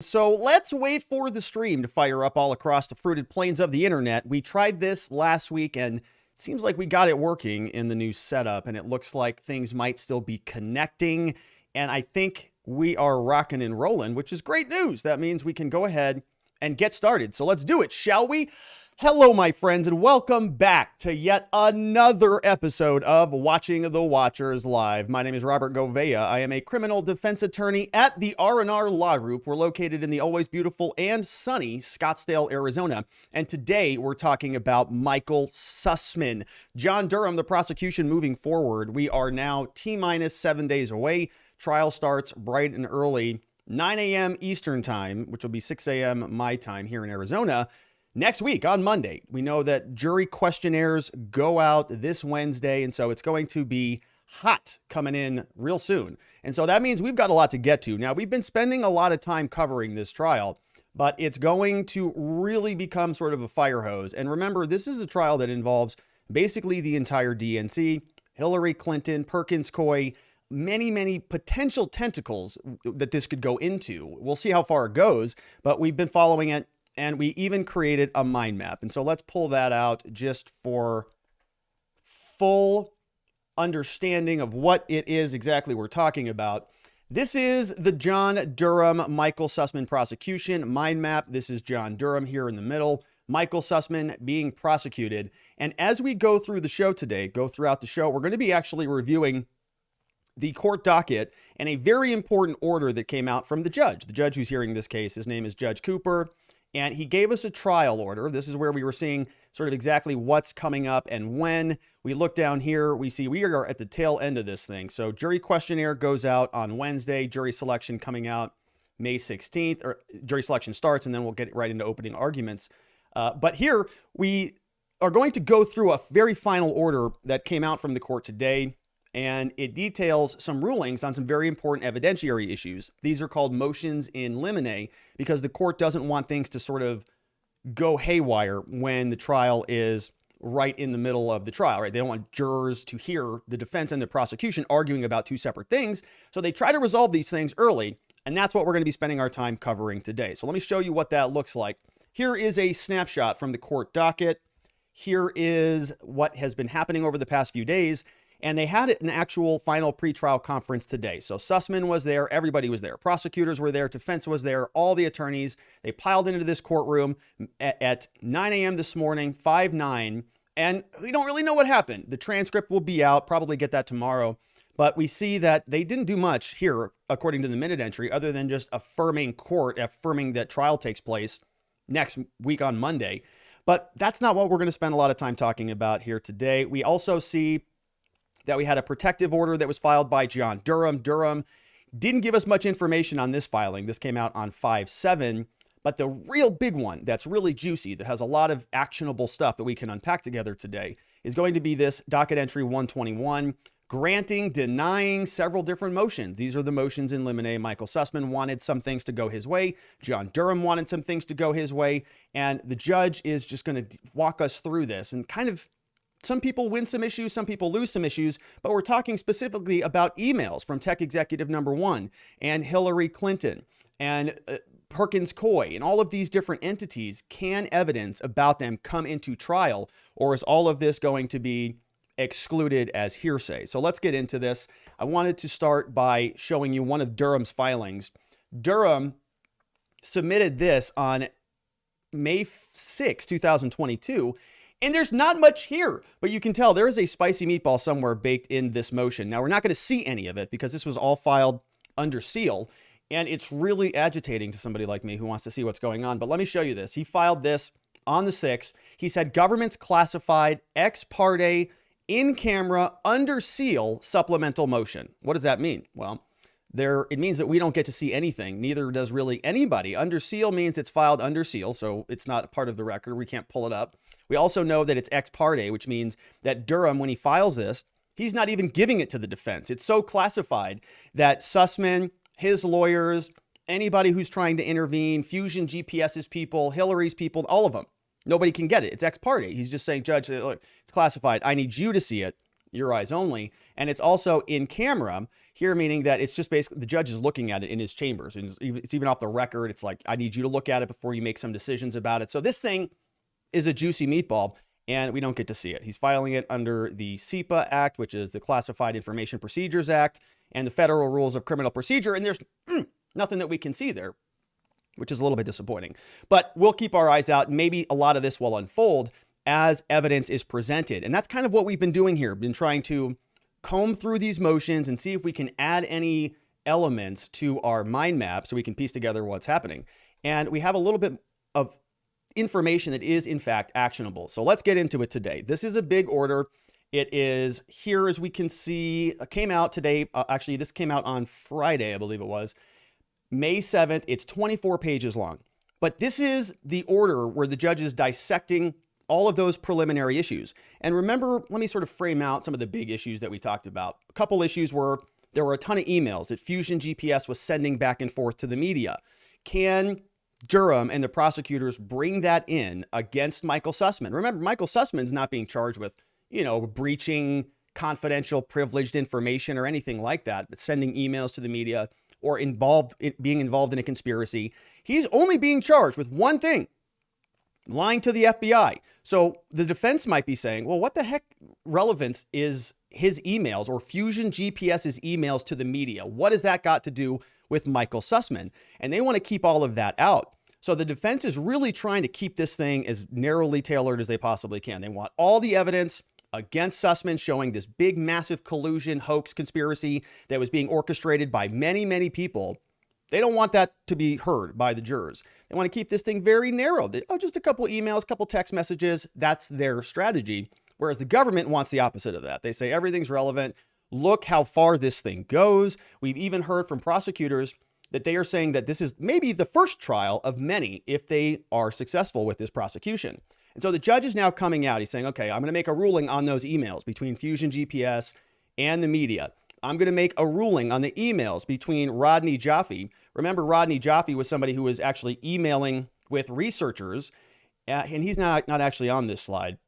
So let's wait for the stream to fire up all across the fruited plains of the internet. We tried this last week and it seems like we got it working in the new setup, and it looks like things might still be connecting. And I think we are rocking and rolling, which is great news. That means we can go ahead and get started. So let's do it, shall we? Hello, my friends, and welcome back to yet another episode of Watching the Watchers Live. My name is Robert Gouveia. I am a criminal defense attorney at the R&R Law Group. We're located in the always beautiful and sunny Scottsdale, Arizona. And today we're talking about Michael Sussmann. John Durham, the prosecution moving forward. We are now T-minus 7 days away. Trial starts bright and early, 9 a.m. Eastern time, which will be 6 a.m. my time here in Arizona. Next week on Monday, we know that jury questionnaires go out this Wednesday, and so it's going to be hot coming in real soon. And so that means we've got a lot to get to. Now, we've been spending a lot of time covering this trial, but it's going to really become sort of a fire hose. And remember, this is a trial that involves basically the entire DNC, Hillary Clinton, Perkins Coie, many potential tentacles that this could go into. We'll see how far it goes, but we've been following it. And we even created a mind map. And so let's pull that out just for full understanding of what it is exactly we're talking about. This is the John Durham, Michael Sussmann prosecution mind map. This is John Durham here in the middle. Michael Sussmann being prosecuted. And as we go through the show today, throughout the show, we're going to be actually reviewing the court docket and a very important order that came out from the judge who's hearing this case. His name is Judge Cooper. And he gave us a trial order. This is where we were seeing sort of exactly what's coming up and when. We look down here, we see we are at the tail end of this thing. So jury questionnaire goes out on Wednesday, jury selection coming out May 16th, or jury selection starts, and then we'll get right into opening arguments. But here we are going to go through a very final order that came out from the court today. And it details some rulings on some very important evidentiary issues. These are called motions in limine because the court doesn't want things to sort of go haywire when the trial is right in the middle of the trial, right? They don't want jurors to hear the defense and the prosecution arguing about two separate things. So they try to resolve these things early. And that's what we're going to be spending our time covering today. So let me show you what that looks like. Here is a snapshot from the court docket. Here is what has been happening over the past few days. And they had an actual final pretrial conference today. So Sussmann was there. Everybody was there. Prosecutors were there. Defense was there. All the attorneys. They piled into this courtroom at 9 a.m. this morning, 5/9. And we don't really know what happened. The transcript will be out. Probably get that tomorrow. But we see that they didn't do much here, according to the minute entry, other than just affirming that trial takes place next week on Monday. But that's not what we're going to spend a lot of time talking about here today. We also see that we had a protective order that was filed by John Durham. Durham didn't give us much information on this filing. This came out on 5/7, but the real big one that's really juicy, that has a lot of actionable stuff that we can unpack together today, is going to be this docket entry 121, granting, denying several different motions. These are the motions in limine. Michael Sussmann wanted some things to go his way. John Durham wanted some things to go his way. And the judge is just going to walk us through this and kind of, some people win some issues, some people lose some issues, but we're talking specifically about emails from tech executive number one and Hillary Clinton and Perkins Coie and all of these different entities. Can evidence about them come into trial, or is all of this going to be excluded as hearsay? So let's get into this. I wanted to start by showing you one of Durham's filings. Durham submitted this on May 6, 2022. And there's not much here, but you can tell there is a spicy meatball somewhere baked in this motion. Now, we're not going to see any of it because this was all filed under seal, and it's really agitating to somebody like me who wants to see what's going on. But let me show you this. He filed this on the 6th. He said, government's classified ex parte in camera under seal supplemental motion. What does that mean? Well, it means that we don't get to see anything. Neither does really anybody. Under seal means it's filed under seal, so it's not a part of the record. We can't pull it up. We also know that it's ex parte, which means that Durham, when he files this, he's not even giving it to the defense. It's so classified that Sussmann, his lawyers, anybody who's trying to intervene, FUSIONGPS's people, Hillary's people, all of them, nobody can get it. It's ex parte. He's just saying, Judge, look, it's classified. I need you to see it. your eyes only. And it's also in camera here, meaning that it's just basically the judge is looking at it in his chambers. And it's even off the record. It's like, I need you to look at it before you make some decisions about it. So this thing is a juicy meatball, and we don't get to see it. He's filing it under the SIPA Act, which is the Classified Information Procedures Act, and the Federal Rules of Criminal Procedure. And there's nothing that we can see there, which is a little bit disappointing. But we'll keep our eyes out. Maybe a lot of this will unfold as evidence is presented. And that's kind of what we've been doing here. Been trying to comb through these motions and see if we can add any elements to our mind map so we can piece together what's happening. And we have a little bit of information that is in fact actionable. So let's get into it today. This is a big order. It is here, as we can see, came out today. Actually, this came out on Friday, I believe it was, May 7th. It's 24 pages long. But this is the order where the judge is dissecting all of those preliminary issues. And remember, let me sort of frame out some of the big issues that we talked about. A couple issues were there were a ton of emails that FUSIONGPS was sending back and forth to the media. Can Durham and the prosecutors bring that in against Michael Sussmann? Remember, Michael Sussmann's not being charged with, breaching confidential, privileged information or anything like that, but sending emails to the media or being involved in a conspiracy. He's only being charged with one thing: lying to the FBI. So the defense might be saying, well, what the heck relevance is his emails or FUSIONGPS's emails to the media? What has that got to do with Michael Sussmann? And they want to keep all of that out. So the defense is really trying to keep this thing as narrowly tailored as they possibly can. They want all the evidence against Sussmann showing this big, massive collusion, hoax, conspiracy that was being orchestrated by many, many people. They don't want that to be heard by the jurors. They want to keep this thing very narrow. Just a couple emails, a couple text messages. That's their strategy. Whereas the government wants the opposite of that. They say everything's relevant. Look how far this thing goes. We've even heard from prosecutors that they are saying that this is maybe the first trial of many if they are successful with this prosecution. And so the judge is now coming out. He's saying, okay, I'm going to make a ruling on those emails between FUSIONGPS and the media. I'm going to make a ruling on the emails between Rodney Jafee. Remember, Rodney Jafee was somebody who was actually emailing with researchers, and he's not actually on this slide.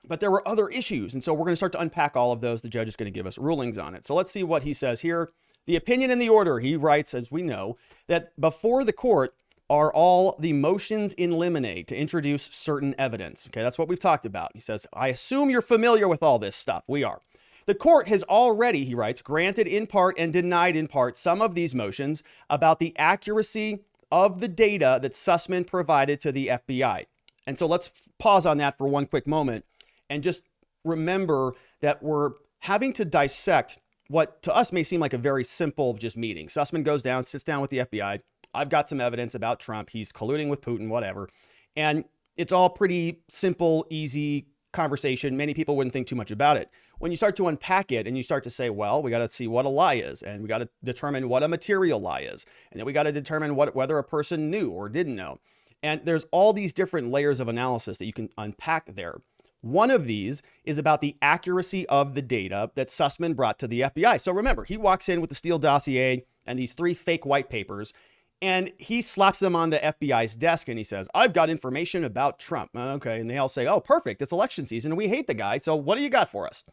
But there were other issues, and so we're going to start to unpack all of those. The judge is going to give us rulings on it. So let's see what he says here. The opinion in the order, he writes, as we know, that before the court are all the motions in limine to introduce certain evidence. Okay, that's what we've talked about. He says, I assume you're familiar with all this stuff. We are. The court has already, he writes, granted in part and denied in part some of these motions about the accuracy of the data that Sussmann provided to the FBI. And so let's pause on that for one quick moment and just remember that we're having to dissect what to us may seem like a very simple just meeting. Sussmann goes down, sits down with the FBI. I've got some evidence about Trump. He's colluding with Putin, whatever. And it's all pretty simple, easy conversation. Many people wouldn't think too much about it. When you start to unpack it and you start to say, well, we got to see what a lie is, and we got to determine what a material lie is, and then we got to determine whether a person knew or didn't know. And there's all these different layers of analysis that you can unpack there. One of these is about the accuracy of the data that Sussmann brought to the FBI. So remember, he walks in with the Steele dossier and these 3 fake white papers, and he slaps them on the FBI's desk and he says, I've got information about Trump. Okay. And they all say, oh, perfect. It's election season and we hate the guy. So what do you got for us?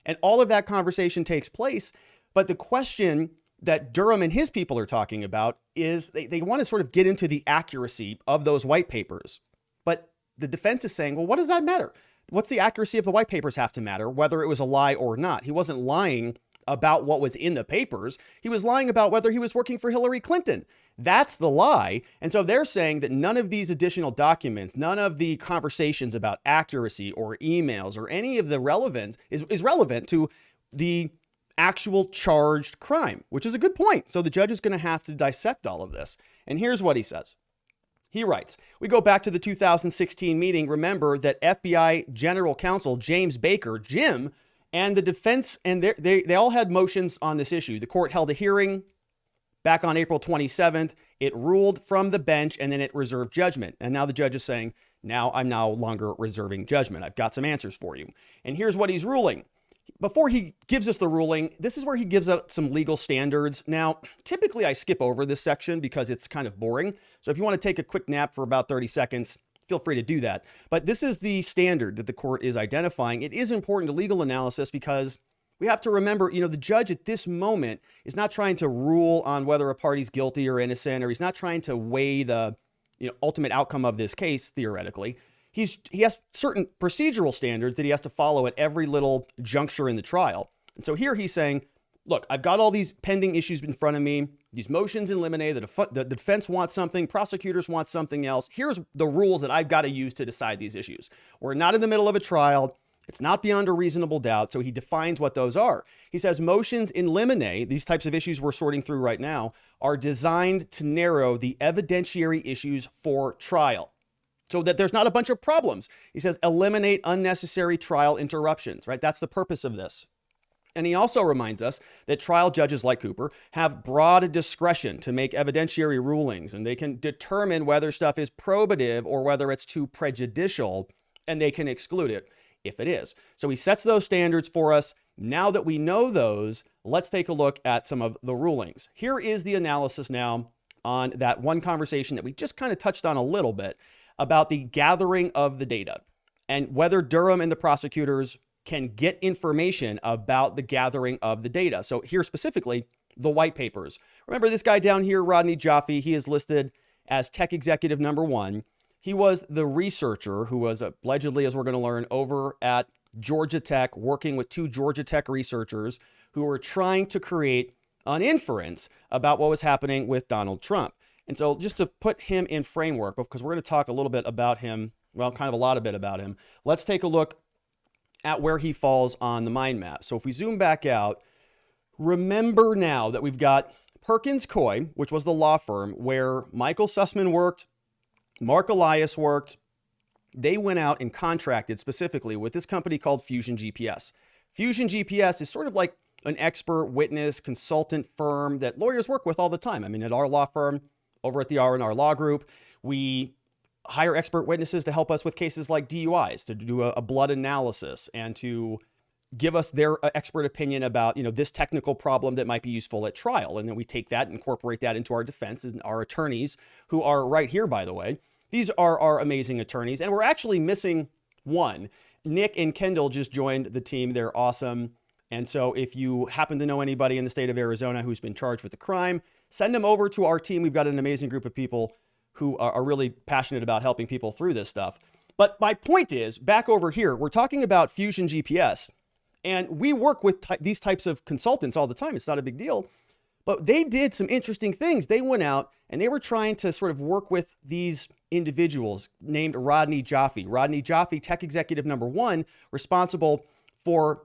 And all of that conversation takes place. But the question that Durham and his people are talking about is they want to sort of get into the accuracy of those white papers. But the defense is saying, well, what does that matter? What's the accuracy of the white papers have to matter, whether it was a lie or not? He wasn't lying about what was in the papers. He was lying about whether he was working for Hillary Clinton. That's the lie. And so they're saying that none of these additional documents, none of the conversations about accuracy or emails or any of the relevance is relevant to the actual charged crime, which is a good point. So the judge is going to have to dissect all of this. And here's what he says. He writes, we go back to the 2016 meeting. Remember that FBI General Counsel James Baker, Jim, and the defense, and they all had motions on this issue. The court held a hearing back on April 27th. It ruled from the bench, and then it reserved judgment. And now the judge is saying, now I'm no longer reserving judgment. I've got some answers for you. And here's what he's ruling. Before he gives us the ruling, this is where he gives out some legal standards. Now, typically I skip over this section because it's kind of boring. So if you want to take a quick nap for about 30 seconds, feel free to do that. But this is the standard that the court is identifying. It is important to legal analysis because we have to remember, the judge at this moment is not trying to rule on whether a party's guilty or innocent, or he's not trying to weigh the ultimate outcome of this case, theoretically. He has certain procedural standards that he has to follow at every little juncture in the trial. And so here he's saying, look, I've got all these pending issues in front of me, these motions in limine, the defense wants something, prosecutors want something else. Here's the rules that I've got to use to decide these issues. We're not in the middle of a trial. It's not beyond a reasonable doubt. So he defines what those are. He says motions in limine, these types of issues we're sorting through right now, are designed to narrow the evidentiary issues for trial so that there's not a bunch of problems. He says eliminate unnecessary trial interruptions, right? That's the purpose of this. And he also reminds us that trial judges like Cooper have broad discretion to make evidentiary rulings, and they can determine whether stuff is probative or whether it's too prejudicial, and they can exclude it if it is. So he sets those standards for us. Now that we know those, let's take a look at some of the rulings. Here is the analysis now on that one conversation that we just kind of touched on a little bit about the gathering of the data and whether Durham and the prosecutors can get information about the gathering of the data. So here specifically, the white papers. Remember this guy down here, Rodney Jaffe, he is listed as tech executive number 1. He was the researcher who was allegedly, as we're going to learn, over at Georgia Tech, working with 2 Georgia Tech researchers who were trying to create an inference about what was happening with Donald Trump. And so just to put him in framework, because we're going to talk a little bit about him, well, kind of a lot of bit about him, let's take a look at where he falls on the mind map. So if we zoom back out, remember now that we've got Perkins Coie, which was the law firm where Michael Sussmann worked, Mark Elias worked. They went out and contracted specifically with this company called FUSIONGPS. FUSIONGPS is sort of like an expert witness consultant firm that lawyers work with all the time. I mean, at our law firm, over at the R&R Law Group, we hire expert witnesses to help us with cases like DUIs, to do a blood analysis and to give us their expert opinion about, this technical problem that might be useful at trial. And then we take that and incorporate that into our defense, and our attorneys, who are right here, by the way. These are our amazing attorneys, and we're actually missing one. Nick and Kendall just joined the team. They're awesome. And so if you happen to know anybody in the state of Arizona who's been charged with a crime, send them over to our team. We've got an amazing group of people who are really passionate about helping people through this stuff. But my point is, back over here, we're talking about FUSIONGPS, and we work with these types of consultants all the time. It's not a big deal. But they did some interesting things. They went out and they were trying to sort of work with these individuals named Rodney Jaffe. Rodney Jaffe, tech executive number 1, responsible for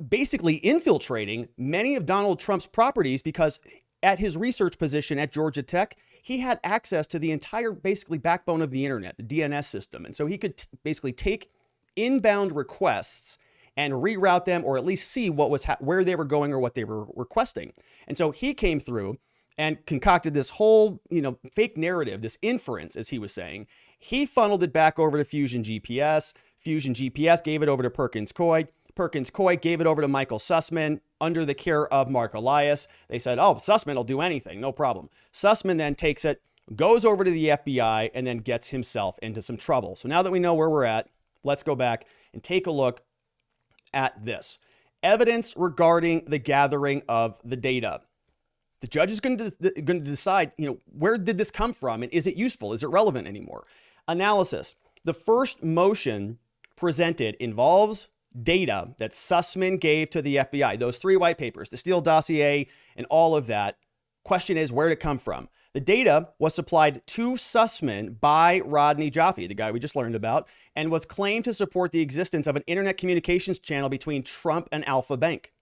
basically infiltrating many of Donald Trump's properties, because at his research position at Georgia Tech, he had access to the entire basically backbone of the internet, the DNS system. And so he could basically take inbound requests and reroute them, or at least see what was where they were going or what they were requesting. And so he came through and concocted this whole, fake narrative, this inference, as he was saying. He funneled it back over to FUSIONGPS. FUSIONGPS gave it over to Perkins Coie. Perkins Coie gave it over to Michael Sussmann under the care of Mark Elias. They said, oh, Sussmann will do anything, no problem. Sussmann then takes it, goes over to the FBI, and then gets himself into some trouble. So now that we know where we're at, let's go back and take a look at this. Evidence regarding the gathering of the data. The judge is going to decide, where did this come from, and is it useful? Is it relevant anymore? Analysis. The first motion presented involves data that Sussmann gave to the FBI, those 3 white papers, the Steele dossier, and all of that. Question is, where did it come from? The data was supplied to Sussmann by Rodney Jaffe, the guy we just learned about, and was claimed to support the existence of an internet communications channel between Trump and Alpha Bank.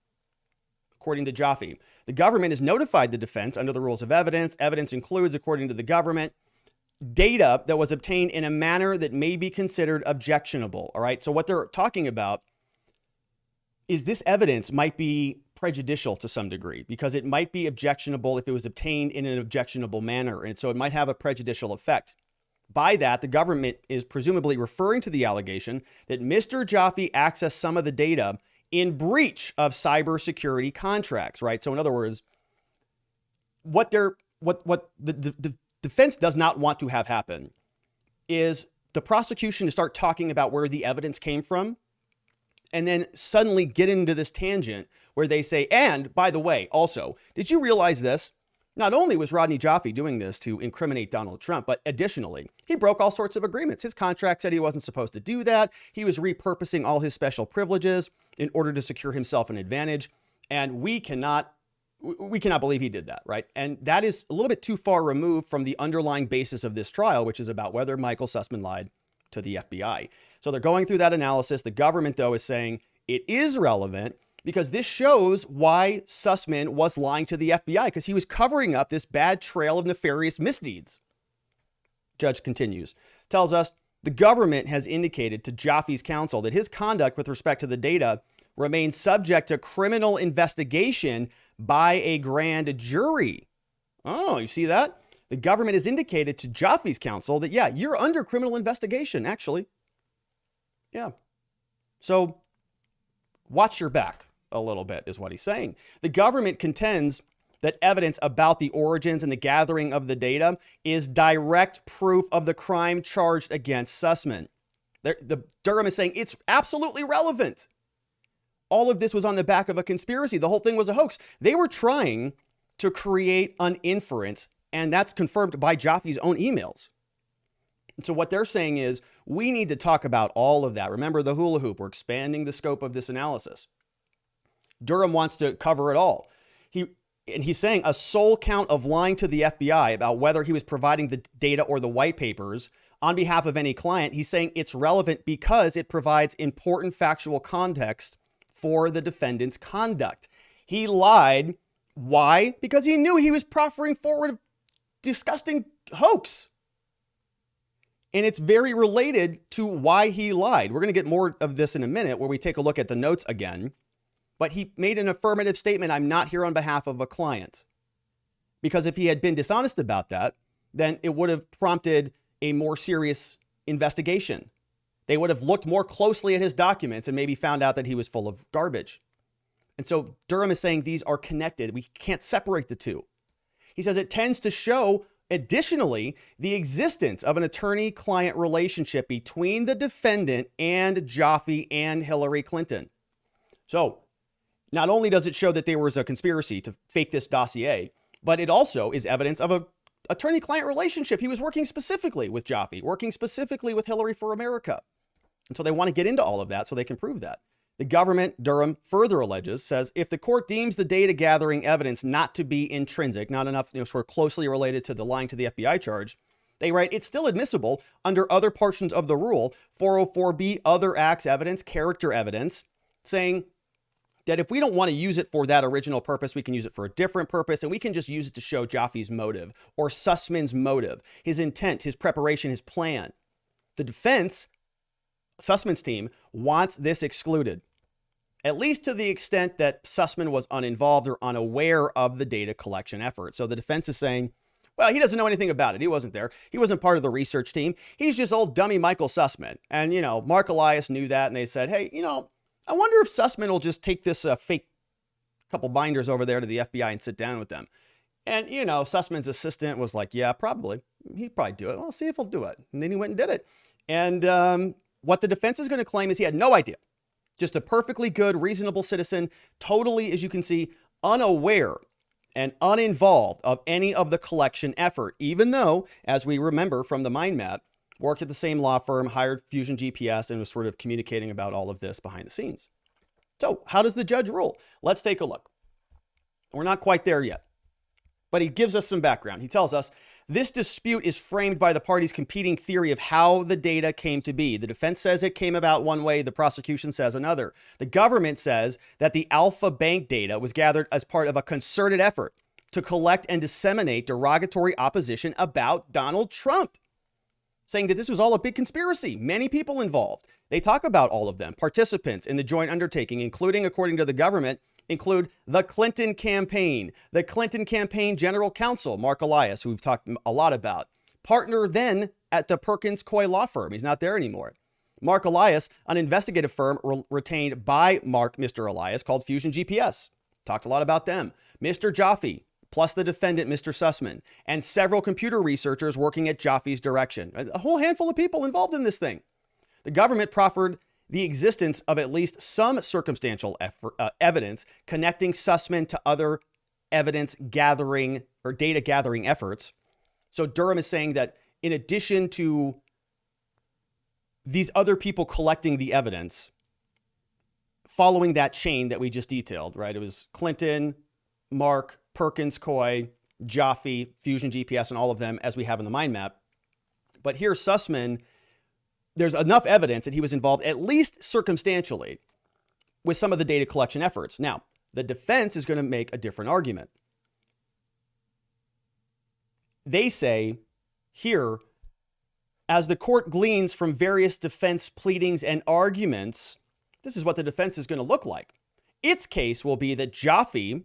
According to Jaffe, the government has notified the defense under the rules of evidence. Evidence includes, according to the government, data that was obtained in a manner that may be considered objectionable. All right. So what they're talking about is this evidence might be prejudicial to some degree, because it might be objectionable if it was obtained in an objectionable manner. And so it might have a prejudicial effect. By that, the government is presumably referring to the allegation that Mr. Jaffe accessed some of the data in breach of cybersecurity contracts, right? So in other words, what the defense does not want to have happen is the prosecution to start talking about where the evidence came from, and then suddenly get into this tangent where they say, and by the way, also, did you realize this? Not only was Rodney Jaffe doing this to incriminate Donald Trump, but additionally, he broke all sorts of agreements. His contract said he wasn't supposed to do that. He was repurposing all his special privileges in order to secure himself an advantage. And we cannot believe he did that, right? And that is a little bit too far removed from the underlying basis of this trial, which is about whether Michael Sussmann lied to the FBI. So they're going through that analysis. The government, though, is saying it is relevant because this shows why Sussmann was lying to the FBI, because he was covering up this bad trail of nefarious misdeeds. Judge continues, tells us the government has indicated to Jaffee's counsel that his conduct with respect to the data remains subject to criminal investigation by a grand jury. Oh, you see that? The government has indicated to Jaffee's counsel that, yeah, you're under criminal investigation, actually. Yeah. So watch your back a little bit is what he's saying. The government contends that evidence about the origins and the gathering of the data is direct proof of the crime charged against Sussmann. The Durham is saying it's absolutely relevant. All of this was on the back of a conspiracy. The whole thing was a hoax. They were trying to create an inference, and that's confirmed by Jaffee's own emails. And so what they're saying is we need to talk about all of that. Remember the hula hoop. We're expanding the scope of this analysis. Durham wants to cover it all. He's saying a sole count of lying to the FBI about whether he was providing the data or the white papers on behalf of any client. He's saying it's relevant because it provides important factual context for the defendant's conduct. He lied. Why? Because he knew he was proffering forward a disgusting hoax. And it's very related to why he lied. We're going to get more of this in a minute where we take a look at the notes again. But he made an affirmative statement, I'm not here on behalf of a client. Because if he had been dishonest about that, then it would have prompted a more serious investigation. They would have looked more closely at his documents and maybe found out that he was full of garbage. And so Durham is saying these are connected. We can't separate the two. He says it tends to show, additionally, the existence of an attorney-client relationship between the defendant and Jaffe and Hillary Clinton. So not only does it show that there was a conspiracy to fake this dossier, but it also is evidence of an attorney-client relationship. He was working specifically with Jaffe, working specifically with Hillary for America. And so they want to get into all of that so they can prove that. The government, Durham, further alleges, says if the court deems the data gathering evidence not to be intrinsic, not enough, sort of closely related to the lying to the FBI charge, they write it's still admissible under other portions of the rule, 404B, other acts evidence, character evidence, saying that if we don't want to use it for that original purpose, we can use it for a different purpose, and we can just use it to show Jaffe's motive or Sussmann's motive, his intent, his preparation, his plan. The defense, Sussmann's team, wants this excluded, at least to the extent that Sussmann was uninvolved or unaware of the data collection effort. So the defense is saying, well, he doesn't know anything about it. He wasn't there. He wasn't part of the research team. He's just old dummy Michael Sussmann. And, Mark Elias knew that, and they said, hey, I wonder if Sussmann will just take this fake couple binders over there to the FBI and sit down with them. And, Sussmann's assistant was like, yeah, probably. He'd probably do it. Well, see if he'll do it. And then he went and did it. And what the defense is going to claim is he had no idea. Just a perfectly good, reasonable citizen, totally, as you can see, unaware and uninvolved of any of the collection effort, even though, as we remember from the mind map, worked at the same law firm, hired FUSIONGPS, and was sort of communicating about all of this behind the scenes. So how does the judge rule? Let's take a look. We're not quite there yet, but he gives us some background. He tells us, this dispute is framed by the parties' competing theory of how the data came to be. The defense says it came about one way, the prosecution says another. The government says that the Alpha Bank data was gathered as part of a concerted effort to collect and disseminate derogatory opposition about Donald Trump, saying that this was all a big conspiracy, many people involved. They talk about all of them. Participants in the joint undertaking, including, according to the government, include the Clinton campaign general counsel, Mark Elias, who we've talked a lot about, partner then at the Perkins Coie law firm. He's not there anymore. Mark Elias, an investigative firm retained by Mr. Elias called FUSIONGPS. Talked a lot about them. Mr. Jaffe, plus the defendant, Mr. Sussmann, and several computer researchers working at Jafee's direction. A whole handful of people involved in this thing. The government proffered the existence of at least some circumstantial evidence connecting Sussmann to other evidence gathering or data gathering efforts. So Durham is saying that in addition to these other people collecting the evidence, following that chain that we just detailed, right? It was Clinton, Mark, Perkins, Coy, Jaffe, FUSIONGPS, and all of them as we have in the mind map. But here, Sussmann, there's enough evidence that he was involved, at least circumstantially, with some of the data collection efforts. Now, the defense is going to make a different argument. They say here, as the court gleans from various defense pleadings and arguments, this is what the defense is going to look like. Its case will be that Jaffe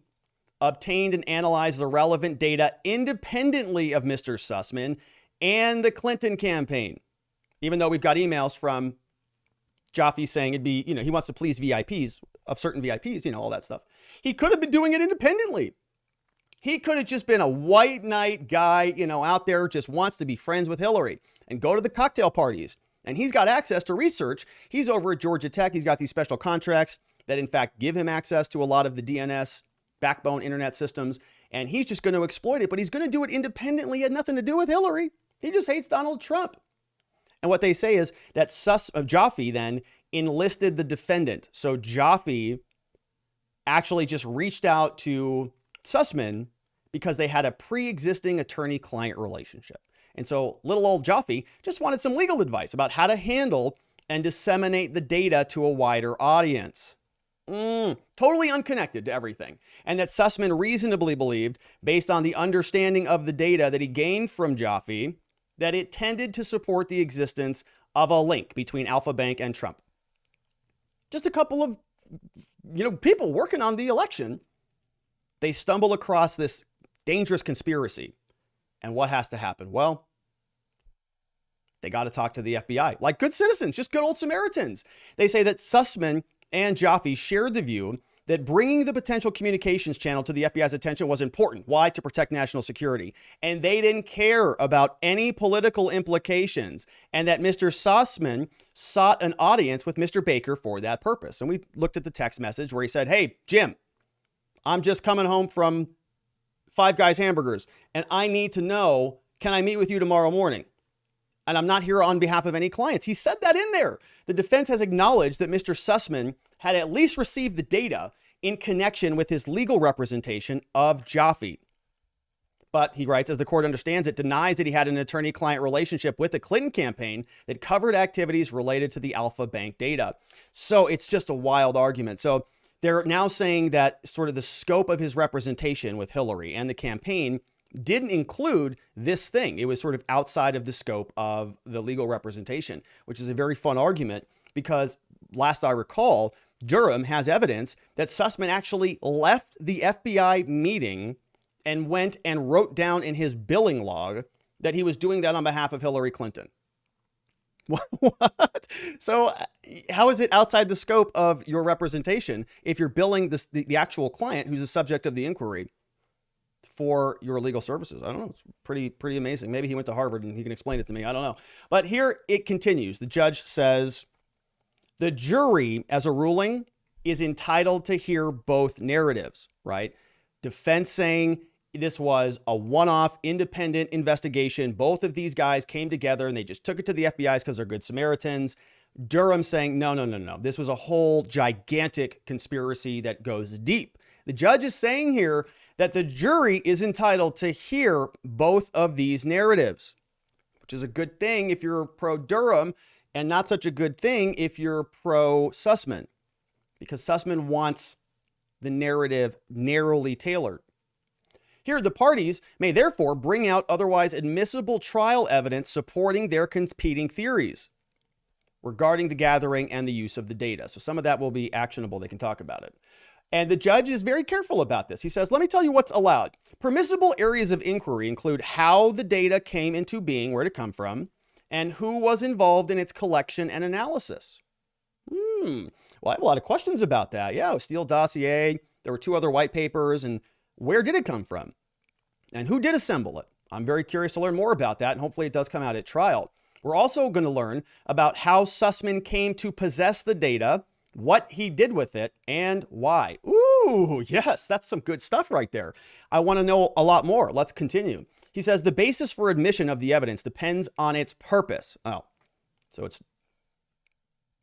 obtained and analyzed the relevant data independently of Mr. Sussmann and the Clinton campaign. Even though we've got emails from Jaffe saying it'd be, he wants to please VIPs of certain VIPs, all that stuff. He could have been doing it independently. He could have just been a white knight guy, out there just wants to be friends with Hillary and go to the cocktail parties. And he's got access to research. He's over at Georgia Tech. He's got these special contracts that, in fact, give him access to a lot of the DNS backbone internet systems. And he's just going to exploit it. But he's going to do it independently. He had nothing to do with Hillary. He just hates Donald Trump. And what they say is that Jaffe then enlisted the defendant. So Jaffe actually just reached out to Sussmann because they had a pre-existing attorney-client relationship. And so little old Jaffe just wanted some legal advice about how to handle and disseminate the data to a wider audience. Totally unconnected to everything. And that Sussmann reasonably believed, based on the understanding of the data that he gained from Jaffe, that it tended to support the existence of a link between Alpha Bank and Trump. Just a couple of, people working on the election. They stumble across this dangerous conspiracy. And what has to happen? Well, they got to talk to the FBI, like good citizens, just good old Samaritans. They say that Sussmann and Jaffe shared the view that bringing the potential communications channel to the FBI's attention was important. Why? To protect national security. And they didn't care about any political implications, and that Mr. Sussmann sought an audience with Mr. Baker for that purpose. And we looked at the text message where he said, "Hey, Jim, I'm just coming home from Five Guys hamburgers, and I need to know, can I meet with you tomorrow morning? And I'm not here on behalf of any clients." He said that in there. The defense has acknowledged that Mr. Sussmann had at least received the data in connection with his legal representation of Jaffe. But he writes, as the court understands it, denies that he had an attorney-client relationship with the Clinton campaign that covered activities related to the Alpha Bank data. So it's just a wild argument. So they're now saying that sort of the scope of his representation with Hillary and the campaign didn't include this thing. It was sort of outside of the scope of the legal representation, which is a very fun argument because, last I recall, Durham has evidence that Sussmann actually left the FBI meeting and went and wrote down in his billing log that he was doing that on behalf of Hillary Clinton. What? So how is it outside the scope of your representation if you're billing the actual client who's the subject of the inquiry for your legal services? I don't know. It's pretty amazing. Maybe he went to Harvard and he can explain it to me. I don't know. But here it continues. The judge says, the jury, as a ruling, is entitled to hear both narratives, right? Defense saying this was a one-off independent investigation. Both of these guys came together and they just took it to the FBI's because they're good Samaritans. Durham saying, no. This was a whole gigantic conspiracy that goes deep. The judge is saying here that the jury is entitled to hear both of these narratives, which is a good thing if you're pro-Durham and not such a good thing if you're pro-Sussmann, because Sussmann wants the narrative narrowly tailored. Here, the parties may therefore bring out otherwise admissible trial evidence supporting their competing theories regarding the gathering and the use of the data. So some of that will be actionable. They can talk about it. And the judge is very careful about this. He says, let me tell you what's allowed. Permissible areas of inquiry include how the data came into being, where it come from, and who was involved in its collection and analysis. Well, I have a lot of questions about that. Yeah, Steele dossier. There were 2 other white papers. And where did it come from? and who did assemble it. I'm very curious to learn more about that, and hopefully it does come out at trial. We're also going to learn about how Sussmann came to possess the data, what he did with it, and why. Ooh, yes, that's some good stuff right there. I want to know a lot more. Let's continue. He says the basis for admission of the evidence depends on its purpose. Oh, so it's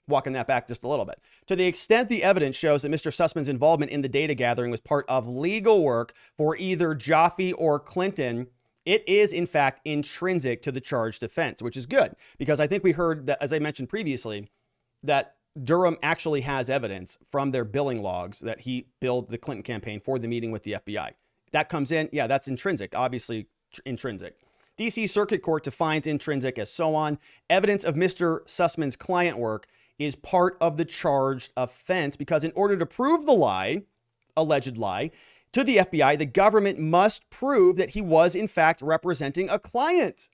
walking that back just a little bit. To the extent the evidence shows that Mr. Sussmann's involvement in the data gathering was part of legal work for either Jafee or Clinton, it is, in fact, intrinsic to the charged offense, which is good, because I think we heard that, as I mentioned previously, that Durham actually has evidence from their billing logs that he billed the Clinton campaign for the meeting with the FBI. That comes in, yeah, that's intrinsic, obviously intrinsic. DC Circuit Court defines intrinsic as so on. Evidence of Mr. Sussmann's client work is part of the charged offense because in order to prove the lie, alleged lie, to the FBI, the government must prove that he was in fact representing a client.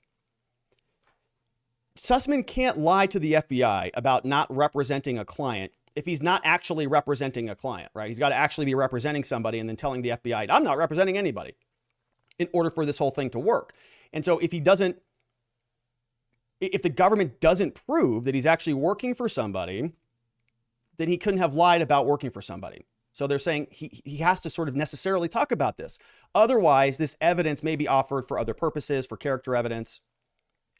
Sussmann can't lie to the FBI about not representing a client if he's not actually representing a client, right? He's got to actually be representing somebody and then telling the FBI, I'm not representing anybody, in order for this whole thing to work. And so if the government doesn't prove that he's actually working for somebody, then he couldn't have lied about working for somebody. So they're saying he has to sort of necessarily talk about this. Otherwise, this evidence may be offered for other purposes, for character evidence,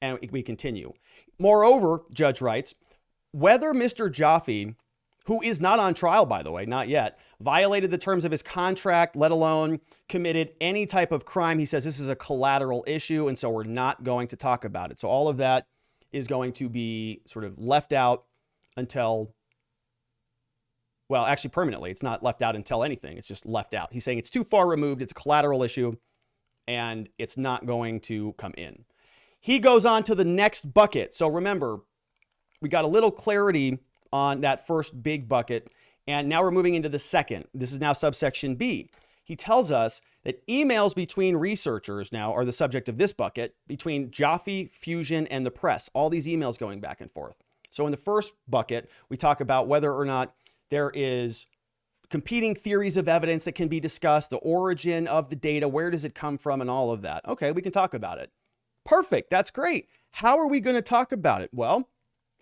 and we continue. Moreover, Judge writes, whether Mr. Jafee, who is not on trial, by the way, not yet, violated the terms of his contract, let alone committed any type of crime, he says this is a collateral issue, and so we're not going to talk about it. So all of that is going to be sort of left out until, well, actually permanently. It's not left out until anything. It's just left out. He's saying it's too far removed. It's a collateral issue, and it's not going to come in. He goes on to the next bucket. So remember, we got a little clarity on that first big bucket, and now we're moving into the second. This is now subsection B. He tells us that emails between researchers now are the subject of this bucket, between Jafee, Fusion, and the press. All these emails going back and forth. So in the first bucket, we talk about whether or not there is competing theories of evidence that can be discussed, the origin of the data, where does it come from, and all of that. Okay, we can talk about it. Perfect, that's great. How are we going to talk about it? Well,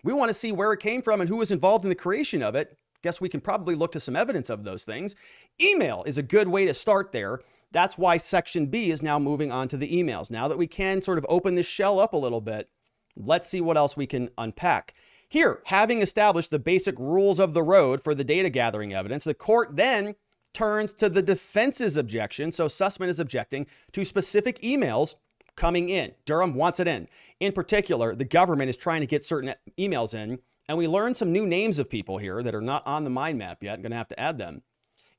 we want to see where it came from and who was involved in the creation of it. Guess we can probably look to some evidence of those things. Email is a good way to start there. That's why section B is now moving on to the emails. Now that we can sort of open this shell up a little bit, let's see what else we can unpack. Here, having established the basic rules of the road for the data gathering evidence, the court then turns to the defense's objection. So Sussmann is objecting to specific emails coming in. Durham wants it in. In particular, the government is trying to get certain emails in, and we learned some new names of people here that are not on the mind map yet. I'm going to have to add them.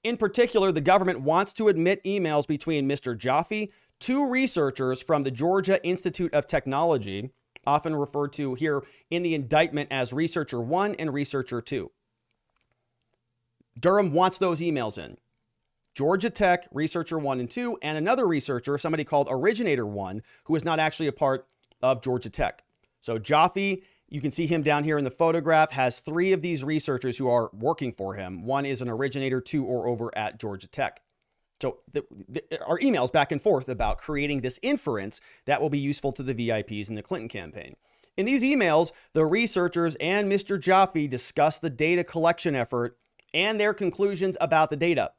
In particular, the government wants to admit emails between Mr. Jafee, two researchers from the Georgia Institute of Technology, often referred to here in the indictment as Researcher 1 and Researcher 2. Durham wants those emails in. Georgia Tech, Researcher 1 and 2, and another researcher, somebody called Originator 1, who is not actually a part of Georgia Tech. So Jafee, you can see him down here in the photograph, has three of these researchers who are working for him. One is an Originator, two are over at Georgia Tech. So our emails back and forth about creating this inference that will be useful to the VIPs in the Clinton campaign. In these emails, the researchers and Mr. Jafee discuss the data collection effort and their conclusions about the data.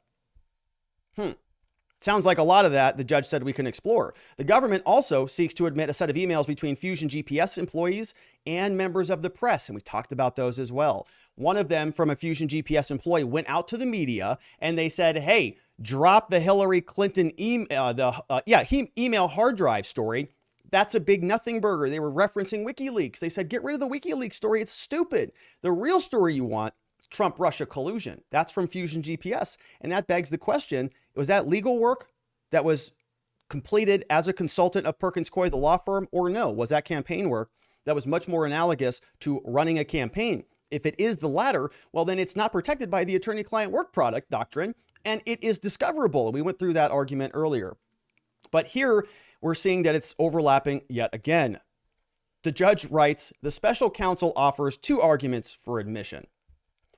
Sounds like a lot of that the judge said we can explore. The government also seeks to admit a set of emails between FUSIONGPS employees and members of the press, and we talked about those as well. One of them from a FUSIONGPS employee went out to the media and they said, hey, drop the Hillary Clinton email hard drive story. That's a big nothing burger. They were referencing WikiLeaks. They said, get rid of the WikiLeaks story. It's stupid. The real story you want, Trump-Russia collusion. That's from FUSIONGPS. And that begs the question, was that legal work that was completed as a consultant of Perkins Coie, the law firm, or no? Was that campaign work that was much more analogous to running a campaign? If it is the latter, well, then it's not protected by the attorney-client work product doctrine, and it is discoverable. We went through that argument earlier. But here, we're seeing that it's overlapping yet again. The judge writes, the special counsel offers two arguments for admission.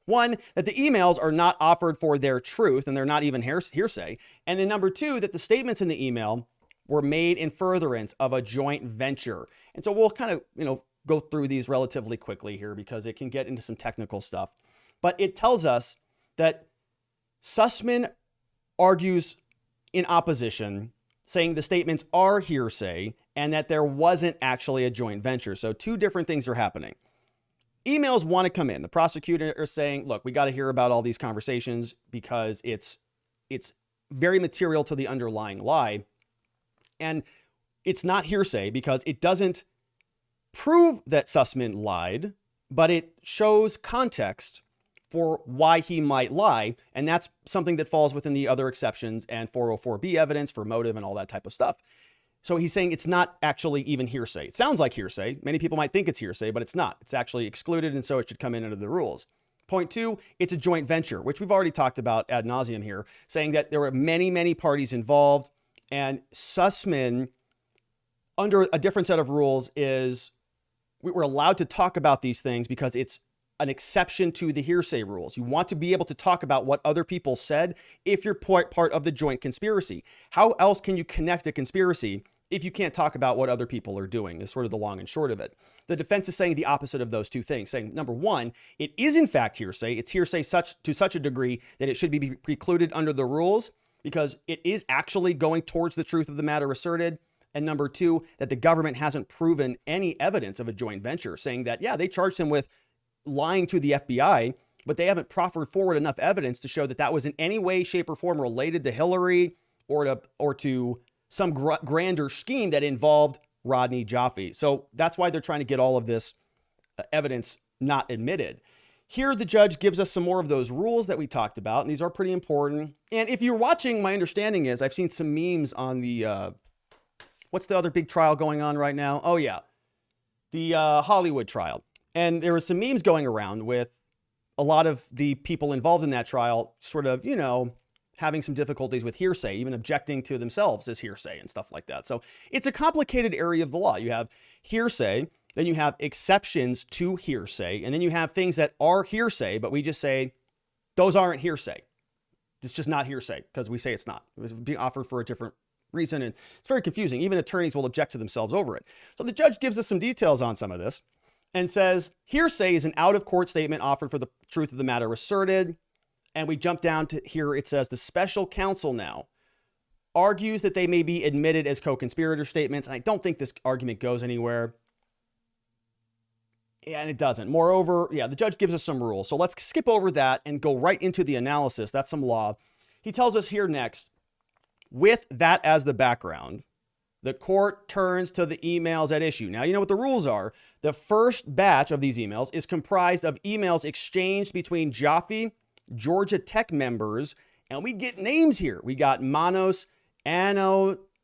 One, that the emails are not offered for their truth and they're not even hearsay. And then number two, that the statements in the email were made in furtherance of a joint venture. And so we'll kind of, go through these relatively quickly here because it can get into some technical stuff. But it tells us that Sussmann argues in opposition, saying the statements are hearsay and that there wasn't actually a joint venture. So two different things are happening. Emails want to come in. The prosecutor is saying, look, we got to hear about all these conversations because it's very material to the underlying lie. And it's not hearsay because it doesn't prove that Sussmann lied, but it shows context for why he might lie. And that's something that falls within the other exceptions and 404B evidence for motive and all that type of stuff. So he's saying it's not actually even hearsay. It sounds like hearsay. Many people might think it's hearsay, but it's not. It's actually excluded, and so it should come in under the rules. Point two, it's a joint venture, which we've already talked about ad nauseum here, saying that there were many, many parties involved, and Sussmann, under a different set of rules, is we were allowed to talk about these things because it's an exception to the hearsay rules. You want to be able to talk about what other people said if you're part of the joint conspiracy. How else can you connect a conspiracy if you can't talk about what other people are doing, is sort of the long and short of it. The defense is saying the opposite of those two things, saying, number one, it is in fact hearsay. It's hearsay to such a degree that it should be precluded under the rules because it is actually going towards the truth of the matter asserted. And number two, that the government hasn't proven any evidence of a joint venture, saying that, yeah, they charged him with lying to the FBI, but they haven't proffered forward enough evidence to show that that was in any way, shape, or form related to Hillary or to some grander scheme that involved Rodney Jaffe. So that's why they're trying to get all of this evidence not admitted. Here, the judge gives us some more of those rules that we talked about, and these are pretty important. And if you're watching, my understanding is I've seen some memes on the, what's the other big trial going on right now? Oh, yeah, the Hollywood trial. And there were some memes going around with a lot of the people involved in that trial sort of, having some difficulties with hearsay, even objecting to themselves as hearsay and stuff like that. So it's a complicated area of the law. You have hearsay, then you have exceptions to hearsay, and then you have things that are hearsay, but we just say those aren't hearsay. It's just not hearsay because we say it's not. It was being offered for a different reason, and it's very confusing. Even attorneys will object to themselves over it. So the judge gives us some details on some of this and says hearsay is an out-of-court statement offered for the truth of the matter asserted. And we jump down to here. It says the special counsel now argues that they may be admitted as co-conspirator statements. And I don't think this argument goes anywhere. And it doesn't. Moreover, the judge gives us some rules. So let's skip over that and go right into the analysis. That's some law. He tells us here next, with that as the background, the court turns to the emails at issue. Now, you know what the rules are. The first batch of these emails is comprised of emails exchanged between Jaffe, Georgia Tech members, and we get names here. We got Manos Antonakakis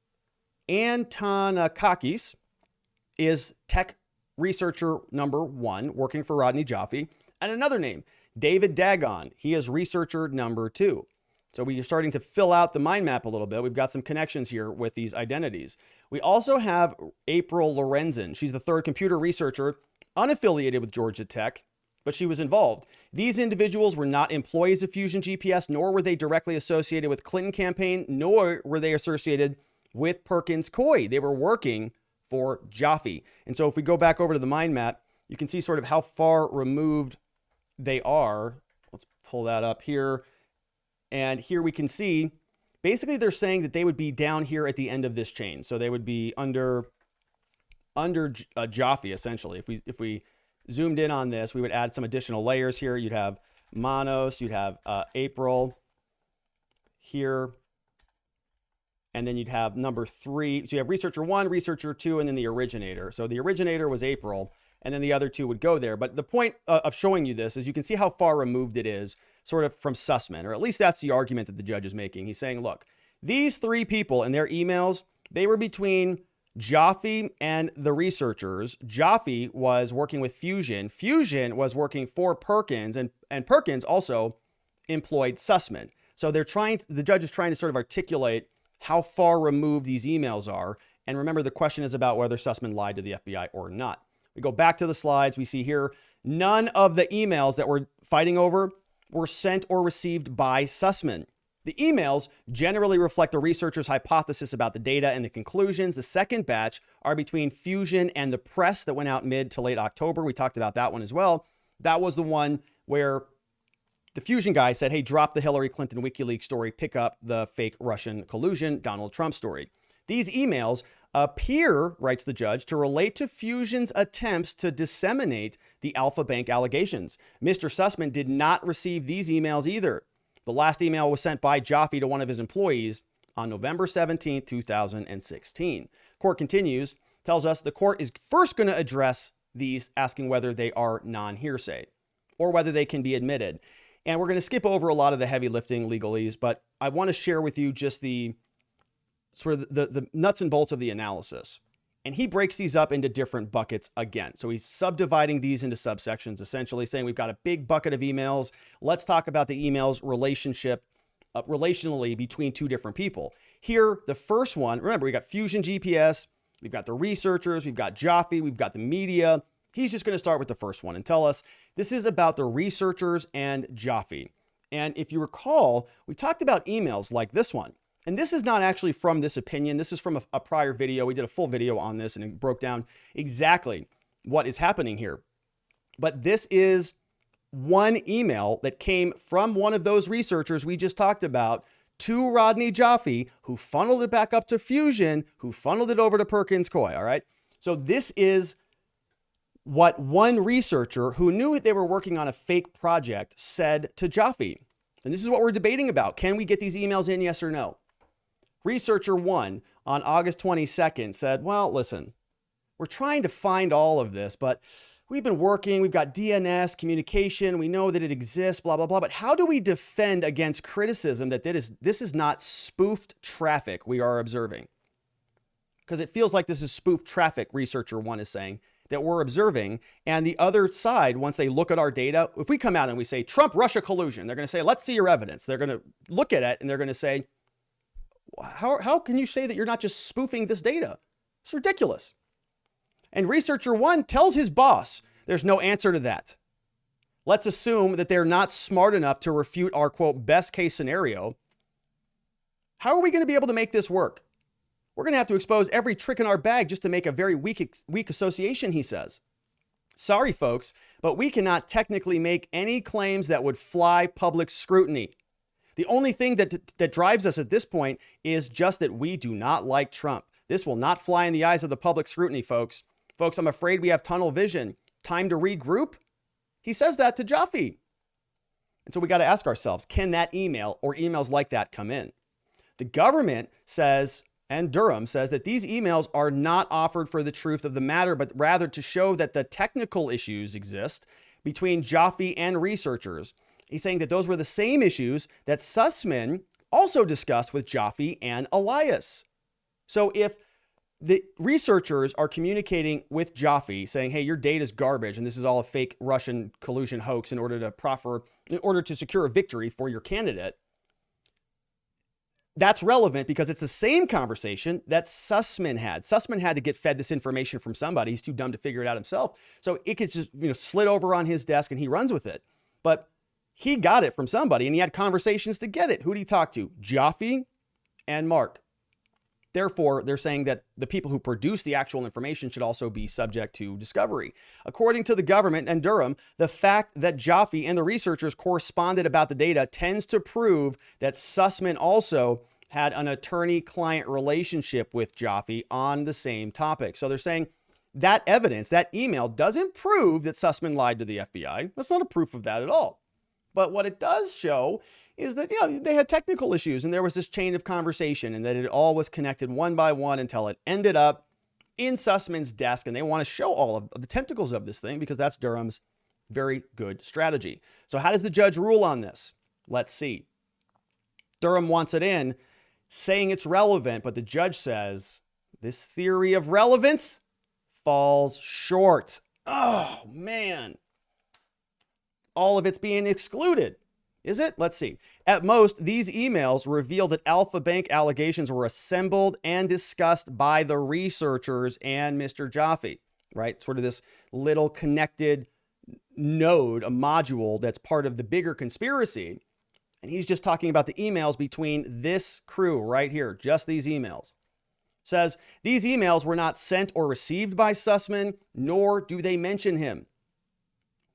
is tech researcher number 1, working for Rodney Jaffe, and another name, David Dagon. He is researcher number 2. So we are starting to fill out the mind map a little bit. We've got some connections here with these identities. We also have April Lorenzen. She's the 3rd computer researcher, unaffiliated with Georgia Tech, but she was involved. These individuals were not employees of FUSIONGPS, nor were they directly associated with Clinton campaign, nor were they associated with Perkins Coie. They were working for Jaffe. And so if we go back over to the mind map, you can see sort of how far removed they are. Let's pull that up here. And here we can see, basically they're saying that they would be down here at the end of this chain. So they would be under Jaffe, essentially. If we zoomed in on this, we would add some additional layers here. You'd have Manos, you'd have April here, and then you'd have number 3. So you have researcher 1, researcher 2, and then the originator. So the originator was April, and then the other 2 would go there. But the point of showing you this is you can see how far removed it is sort of from Sussmann, or at least that's the argument that the judge is making. He's saying, look, these 3 people and their emails, they were between Jaffe and the researchers. Jaffe was working with Fusion. Fusion was working for Perkins, and Perkins also employed Sussmann. So the judge is trying to sort of articulate how far removed these emails are. And remember, the question is about whether Sussmann lied to the FBI or not. We go back to the slides. We see here, none of the emails that we're fighting over were sent or received by Sussmann. The emails generally reflect the researcher's hypothesis about the data and the conclusions. The second batch are between Fusion and the press that went out mid to late October. We talked about that one as well. That was the one where the Fusion guy said, hey, drop the Hillary Clinton WikiLeaks story, pick up the fake Russian collusion Donald Trump story. These emails appear, writes the judge, to relate to Fusion's attempts to disseminate the Alpha Bank allegations. Mr. Sussmann did not receive these emails either. The last email was sent by Jafee to one of his employees on November 17, 2016. Court continues, tells us the court is first going to address these, asking whether they are non-hearsay or whether they can be admitted. And we're going to skip over a lot of the heavy lifting legalese, but I want to share with you just the sort of the nuts and bolts of the analysis. And he breaks these up into different buckets again. So he's subdividing these into subsections, essentially saying we've got a big bucket of emails. Let's talk about the emails relationship relationally between two different people. Here, the first one, remember, we got FUSIONGPS, we've got the researchers, we've got Jafee, we've got the media. He's just going to start with the first one and tell us this is about the researchers and Jafee. And if you recall, we talked about emails like this one. And this is not actually from this opinion. This is from a prior video. We did a full video on this and it broke down exactly what is happening here. But this is one email that came from one of those researchers we just talked about to Rodney Jafee, who funneled it back up to Fusion, who funneled it over to Perkins Coie. All right. So this is what one researcher who knew they were working on a fake project said to Jafee. And this is what we're debating about. Can we get these emails in? Yes or no? Researcher 1 on August 22nd said, well, listen, we're trying to find all of this, but we've been working, we've got DNS communication, we know that it exists, blah, blah, blah. But how do we defend against criticism that this is not spoofed traffic we are observing? Because it feels like this is spoofed traffic, researcher 1 is saying, that we're observing. And the other side, once they look at our data, if we come out and we say Trump-Russia collusion, they're going to say, let's see your evidence. They're going to look at it and they're going to say, how can you say that you're not just spoofing this data? It's ridiculous. And researcher 1 tells his boss, there's no answer to that. Let's assume that they're not smart enough to refute our, quote, best case scenario. How are we going to be able to make this work? We're going to have to expose every trick in our bag just to make a very weak association, he says. Sorry, folks, but we cannot technically make any claims that would fly public scrutiny. The only thing that drives us at this point is just that we do not like Trump. This will not fly in the eyes of the public scrutiny, folks. Folks, I'm afraid we have tunnel vision. Time to regroup? He says that to Jafee. And so we got to ask ourselves, can that email or emails like that come in? The government says, and Durham says, that these emails are not offered for the truth of the matter, but rather to show that the technical issues exist between Jafee and researchers. He's saying that those were the same issues that Sussmann also discussed with Jafee and Elias. So if the researchers are communicating with Jafee saying, hey, your data is garbage and this is all a fake Russian collusion hoax in order to secure a victory for your candidate, that's relevant because it's the same conversation that Sussmann had. Sussmann had to get fed this information from somebody. He's too dumb to figure it out himself. So it gets just, slid over on his desk and he runs with it. But he got it from somebody and he had conversations to get it. Who did he talk to? Jafee and Mark. Therefore, they're saying that the people who produce the actual information should also be subject to discovery. According to the government and Durham, the fact that Jafee and the researchers corresponded about the data tends to prove that Sussmann also had an attorney-client relationship with Jafee on the same topic. So they're saying that evidence, that email, doesn't prove that Sussmann lied to the FBI. That's not a proof of that at all. But what it does show is that, they had technical issues and there was this chain of conversation and that it all was connected one by one until it ended up in Sussmann's desk. And they want to show all of the tentacles of this thing because that's Durham's very good strategy. So how does the judge rule on this? Let's see. Durham wants it in, saying it's relevant, but the judge says this theory of relevance falls short. Oh, man. All of it's being excluded. Is it? Let's see. At most, these emails reveal that Alpha Bank allegations were assembled and discussed by the researchers and Mr. Jafee, right? Sort of this little connected node, a module that's part of the bigger conspiracy. And he's just talking about the emails between this crew right here, just these emails. Says, these emails were not sent or received by Sussmann, nor do they mention him.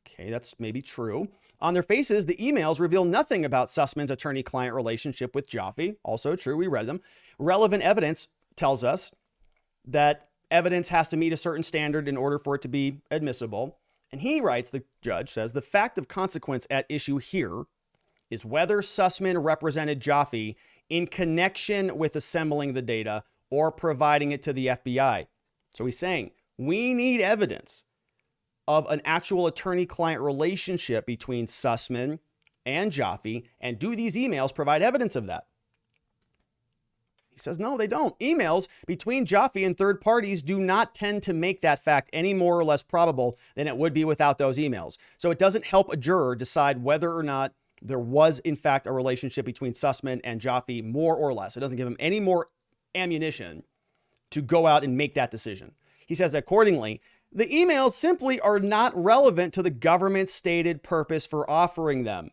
Okay, that's maybe true. On their faces, the emails reveal nothing about Sussmann's attorney-client relationship with Jafee. Also true, we read them. Relevant evidence tells us that evidence has to meet a certain standard in order for it to be admissible. And he writes, the judge says, the fact of consequence at issue here is whether Sussmann represented Jafee in connection with assembling the data or providing it to the FBI. So he's saying, we need evidence of an actual attorney-client relationship between Sussmann and Jafee, and do these emails provide evidence of that? He says, no, they don't. Emails between Jafee and third parties do not tend to make that fact any more or less probable than it would be without those emails. So it doesn't help a juror decide whether or not there was, in fact, a relationship between Sussmann and Jafee, more or less. It doesn't give him any more ammunition to go out and make that decision. He says, accordingly, the emails simply are not relevant to the government's stated purpose for offering them.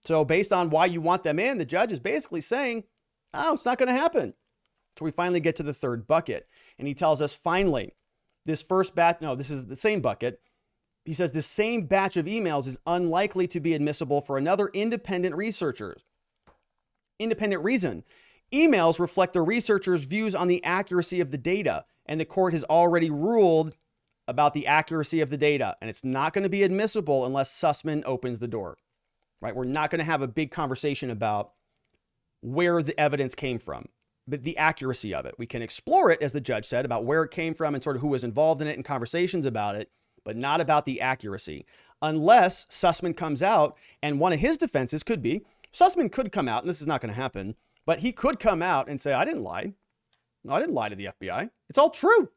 So based on why you want them in, the judge is basically saying, oh, it's not going to happen. So we finally get to the third bucket. And he tells us, finally, this first batch, no, this is the same bucket. He says the same batch of emails is unlikely to be admissible for another independent reason. Emails reflect the researcher's views on the accuracy of the data, and the court has already ruled about the accuracy of the data, and it's not going to be admissible unless Sussmann opens the door, right? We're not going to have a big conversation about where the evidence came from, but the accuracy of it. We can explore it, as the judge said, about where it came from and sort of who was involved in it and conversations about it, but not about the accuracy. Unless Sussmann comes out, and one of his defenses could be, Sussmann could come out, and this is not going to happen, but he could come out and say, I didn't lie. No, I didn't lie to the FBI. It's all true.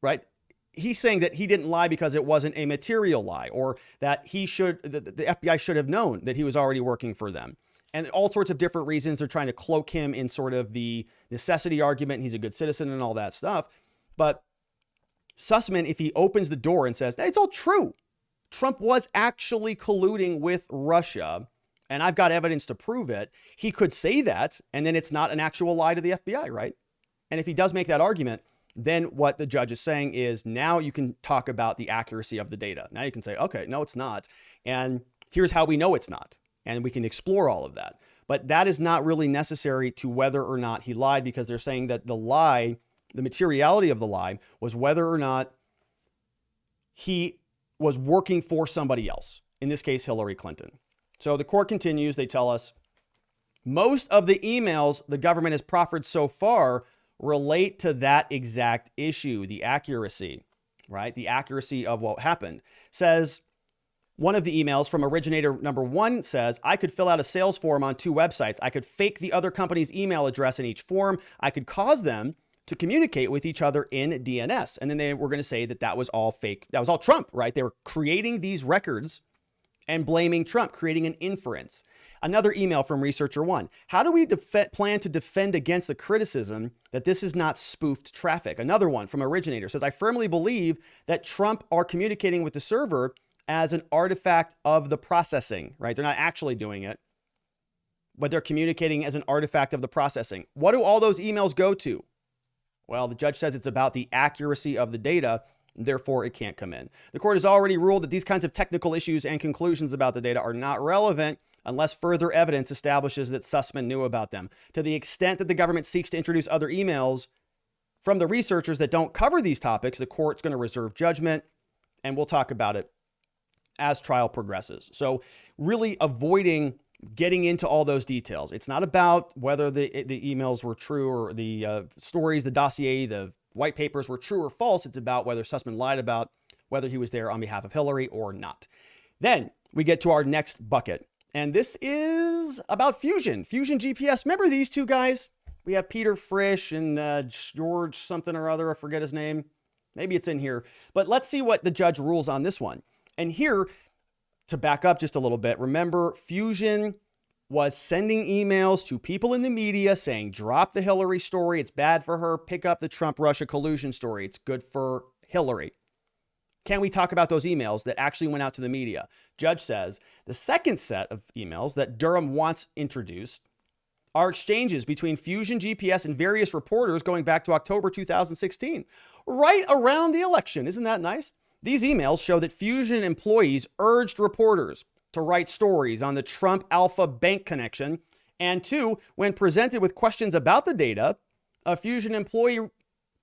Right? He's saying that he didn't lie because it wasn't a material lie, or that the FBI should have known that he was already working for them. And all sorts of different reasons. They're trying to cloak him in sort of the necessity argument. He's a good citizen and all that stuff. But Sussmann, if he opens the door and says, hey, it's all true, Trump was actually colluding with Russia, and I've got evidence to prove it, he could say that, and then it's not an actual lie to the FBI, right? And if he does make that argument, then what the judge is saying is, now you can talk about the accuracy of the data. Now you can say, okay, no, it's not. And here's how we know it's not. And we can explore all of that. But that is not really necessary to whether or not he lied, because they're saying that the lie, the materiality of the lie, was whether or not he was working for somebody else, in this case, Hillary Clinton. So the court continues. They tell us, most of the emails the government has proffered so far relate to that exact issue, the accuracy, right? The accuracy of what happened. Says, one of the emails from originator number 1 says, I could fill out a sales form on 2 websites. I could fake the other company's email address in each form. I could cause them to communicate with each other in DNS. And then they were going to say that that was all fake. That was all Trump, right? They were creating these records and blaming Trump, creating an inference. Another email from researcher 1. How do we plan to defend against the criticism that this is not spoofed traffic? Another one from originator says, I firmly believe that Trump are communicating with the server as an artifact of the processing, right? They're not actually doing it, but they're communicating as an artifact of the processing. What do all those emails go to? Well, the judge says it's about the accuracy of the data, and therefore it can't come in. The court has already ruled that these kinds of technical issues and conclusions about the data are not relevant unless further evidence establishes that Sussmann knew about them. To the extent that the government seeks to introduce other emails from the researchers that don't cover these topics, the court's going to reserve judgment, and we'll talk about it as trial progresses. So really avoiding getting into all those details. It's not about whether the emails were true, or the stories, the dossier, the white papers were true or false. It's about whether Sussmann lied about whether he was there on behalf of Hillary or not. Then we get to our next bucket. And this is about Fusion GPS. Remember these two guys? We have Peter Frisch and George something or other. I forget his name. Maybe it's in here. But let's see what the judge rules on this one. And here, to back up just a little bit, remember Fusion was sending emails to people in the media saying, drop the Hillary story. It's bad for her. Pick up the Trump-Russia collusion story. It's good for Hillary. Can we talk about those emails that actually went out to the media? Judge says the second set of emails that Durham wants introduced are exchanges between FUSIONGPS and various reporters going back to October 2016, right around the election. Isn't that nice? These emails show that Fusion employees urged reporters to write stories on the Trump Alpha Bank connection. And two, when presented with questions about the data, a Fusion employee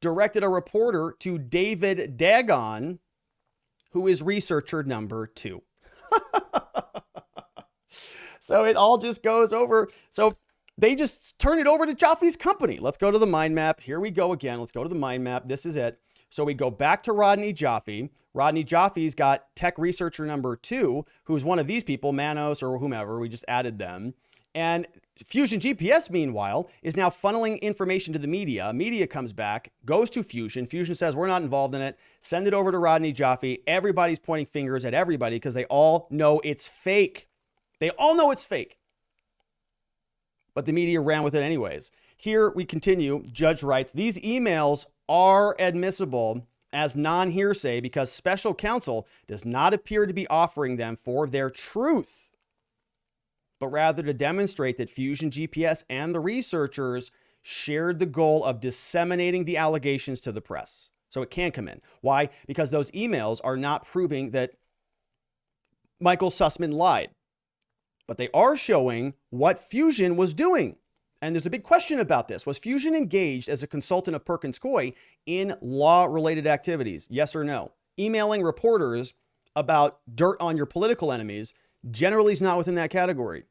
directed a reporter to David Dagon, who is researcher number 2. So it all just goes over. So they just turn it over to Jaffee's company. Let's go to the mind map. Here we go again. Let's go to the mind map. This is it. So we go back to Rodney Jaffe. Rodney Jaffee's got tech researcher number 2, who's one of these people, Manos or whomever. We just added them. And FUSIONGPS, meanwhile, is now funneling information to the media. Media comes back, goes to Fusion. Fusion says, we're not involved in it. Send it over to Rodney Jaffe. Everybody's pointing fingers at everybody because they all know it's fake. They all know it's fake. But the media ran with it anyways. Here we continue. Judge writes, these emails are admissible as non-hearsay because special counsel does not appear to be offering them for their truth, but rather to demonstrate that FUSIONGPS and the researchers shared the goal of disseminating the allegations to the press. So it can come in. Why? Because those emails are not proving that Michael Sussmann lied, but they are showing what Fusion was doing. And there's a big question about this. Was Fusion engaged as a consultant of Perkins Coie in law-related activities? Yes or no? Emailing reporters about dirt on your political enemies generally is not within that category.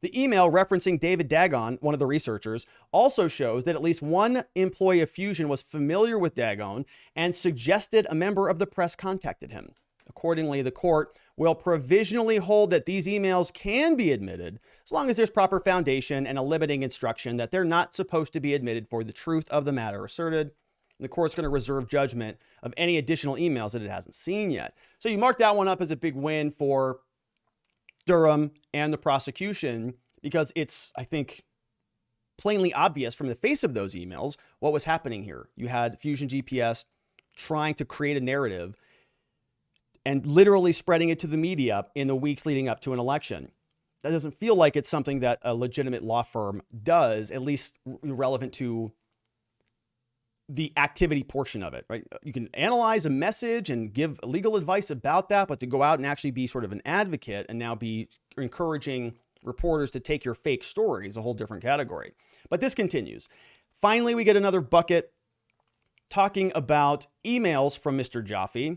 The email referencing David Dagon, one of the researchers, also shows that at least one employee of Fusion was familiar with Dagon and suggested a member of the press contacted him. Accordingly, the court will provisionally hold that these emails can be admitted as long as there's proper foundation and a limiting instruction that they're not supposed to be admitted for the truth of the matter asserted. And the court's going to reserve judgment of any additional emails that it hasn't seen yet. So you mark that one up as a big win for Durham and the prosecution because it's, I think, plainly obvious from the face of those emails what was happening here. You had FUSIONGPS trying to create a narrative and literally spreading it to the media in the weeks leading up to an election. That doesn't feel like it's something that a legitimate law firm does, at least relevant to the activity portion of it, right? You can analyze a message and give legal advice about that, but to go out and actually be sort of an advocate and now be encouraging reporters to take your fake story is a whole different category. But this continues. Finally, we get another bucket talking about emails from Mr. Jaffe.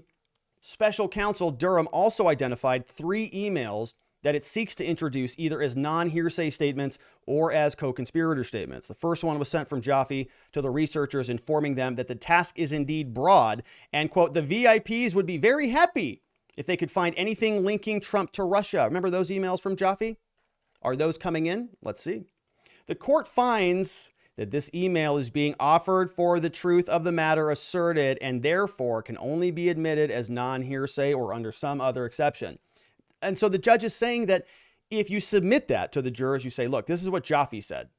Special counsel Durham also identified 3 emails that it seeks to introduce either as non-hearsay statements or as co-conspirator statements. The first one was sent from Jaffe to the researchers, informing them that the task is indeed broad and, quote, the VIPs would be very happy if they could find anything linking Trump to Russia. Remember those emails from Jaffe? Are those coming in? Let's see. The court finds that this email is being offered for the truth of the matter asserted and therefore can only be admitted as non-hearsay or under some other exception. And so the judge is saying that if you submit that to the jurors, you say, look, this is what Jaffe said,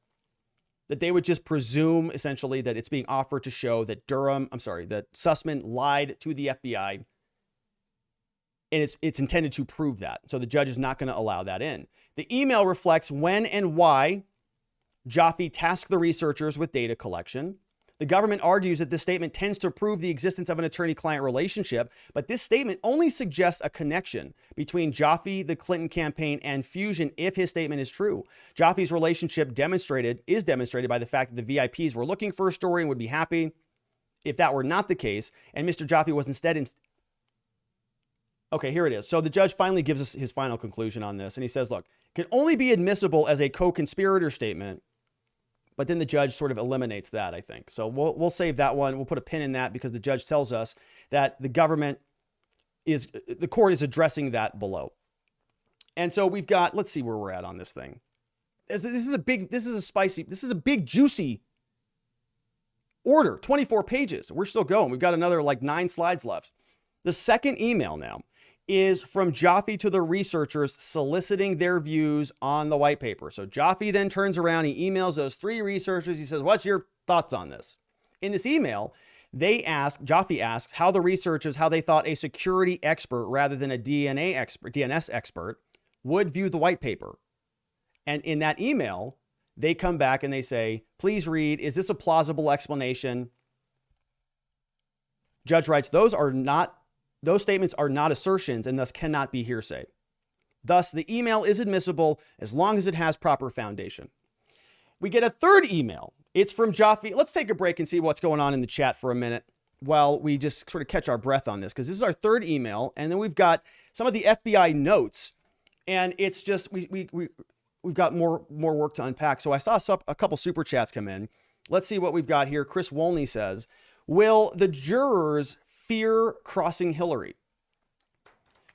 that they would just presume essentially that it's being offered to show that that Sussmann lied to the FBI. And it's intended to prove that. So the judge is not going to allow that in. The email reflects when and why Jaffe tasked the researchers with data collection. The government argues that this statement tends to prove the existence of an attorney-client relationship, but this statement only suggests a connection between Jaffe, the Clinton campaign, and Fusion if his statement is true. Jaffe's relationship is demonstrated by the fact that the VIPs were looking for a story and would be happy if that were not the case, and Mr. Jaffe was instead Okay, here it is. So the judge finally gives us his final conclusion on this, and he says, look, it can only be admissible as a co-conspirator statement. But then the judge sort of eliminates that, I think. So we'll save that one. We'll put a pin in that because the judge tells us that the court is addressing that below. And so we've got, let's see where we're at on this thing. This is a big, juicy order, 24 pages. We're still going. We've got another like 9 slides left. The second email now is from Jaffe to the researchers soliciting their views on the white paper. So Jaffe then turns around, he emails those 3 researchers. He says, what's your thoughts on this? In this email, Jaffe asks how the researchers, how they thought a security expert rather than a DNS expert would view the white paper. And in that email, they come back and they say, please read, is this a plausible explanation? Judge writes, those statements are not assertions and thus cannot be hearsay. Thus, the email is admissible as long as it has proper foundation. We get a third email. It's from Jaffe. Let's take a break and see what's going on in the chat for a minute while we just sort of catch our breath on this, because this is our third email. And then we've got some of the FBI notes, and it's just, we've got more work to unpack. So I saw a couple super chats come in. Let's see what we've got here. Chris Wolney says, will the jurors fear crossing Hillary?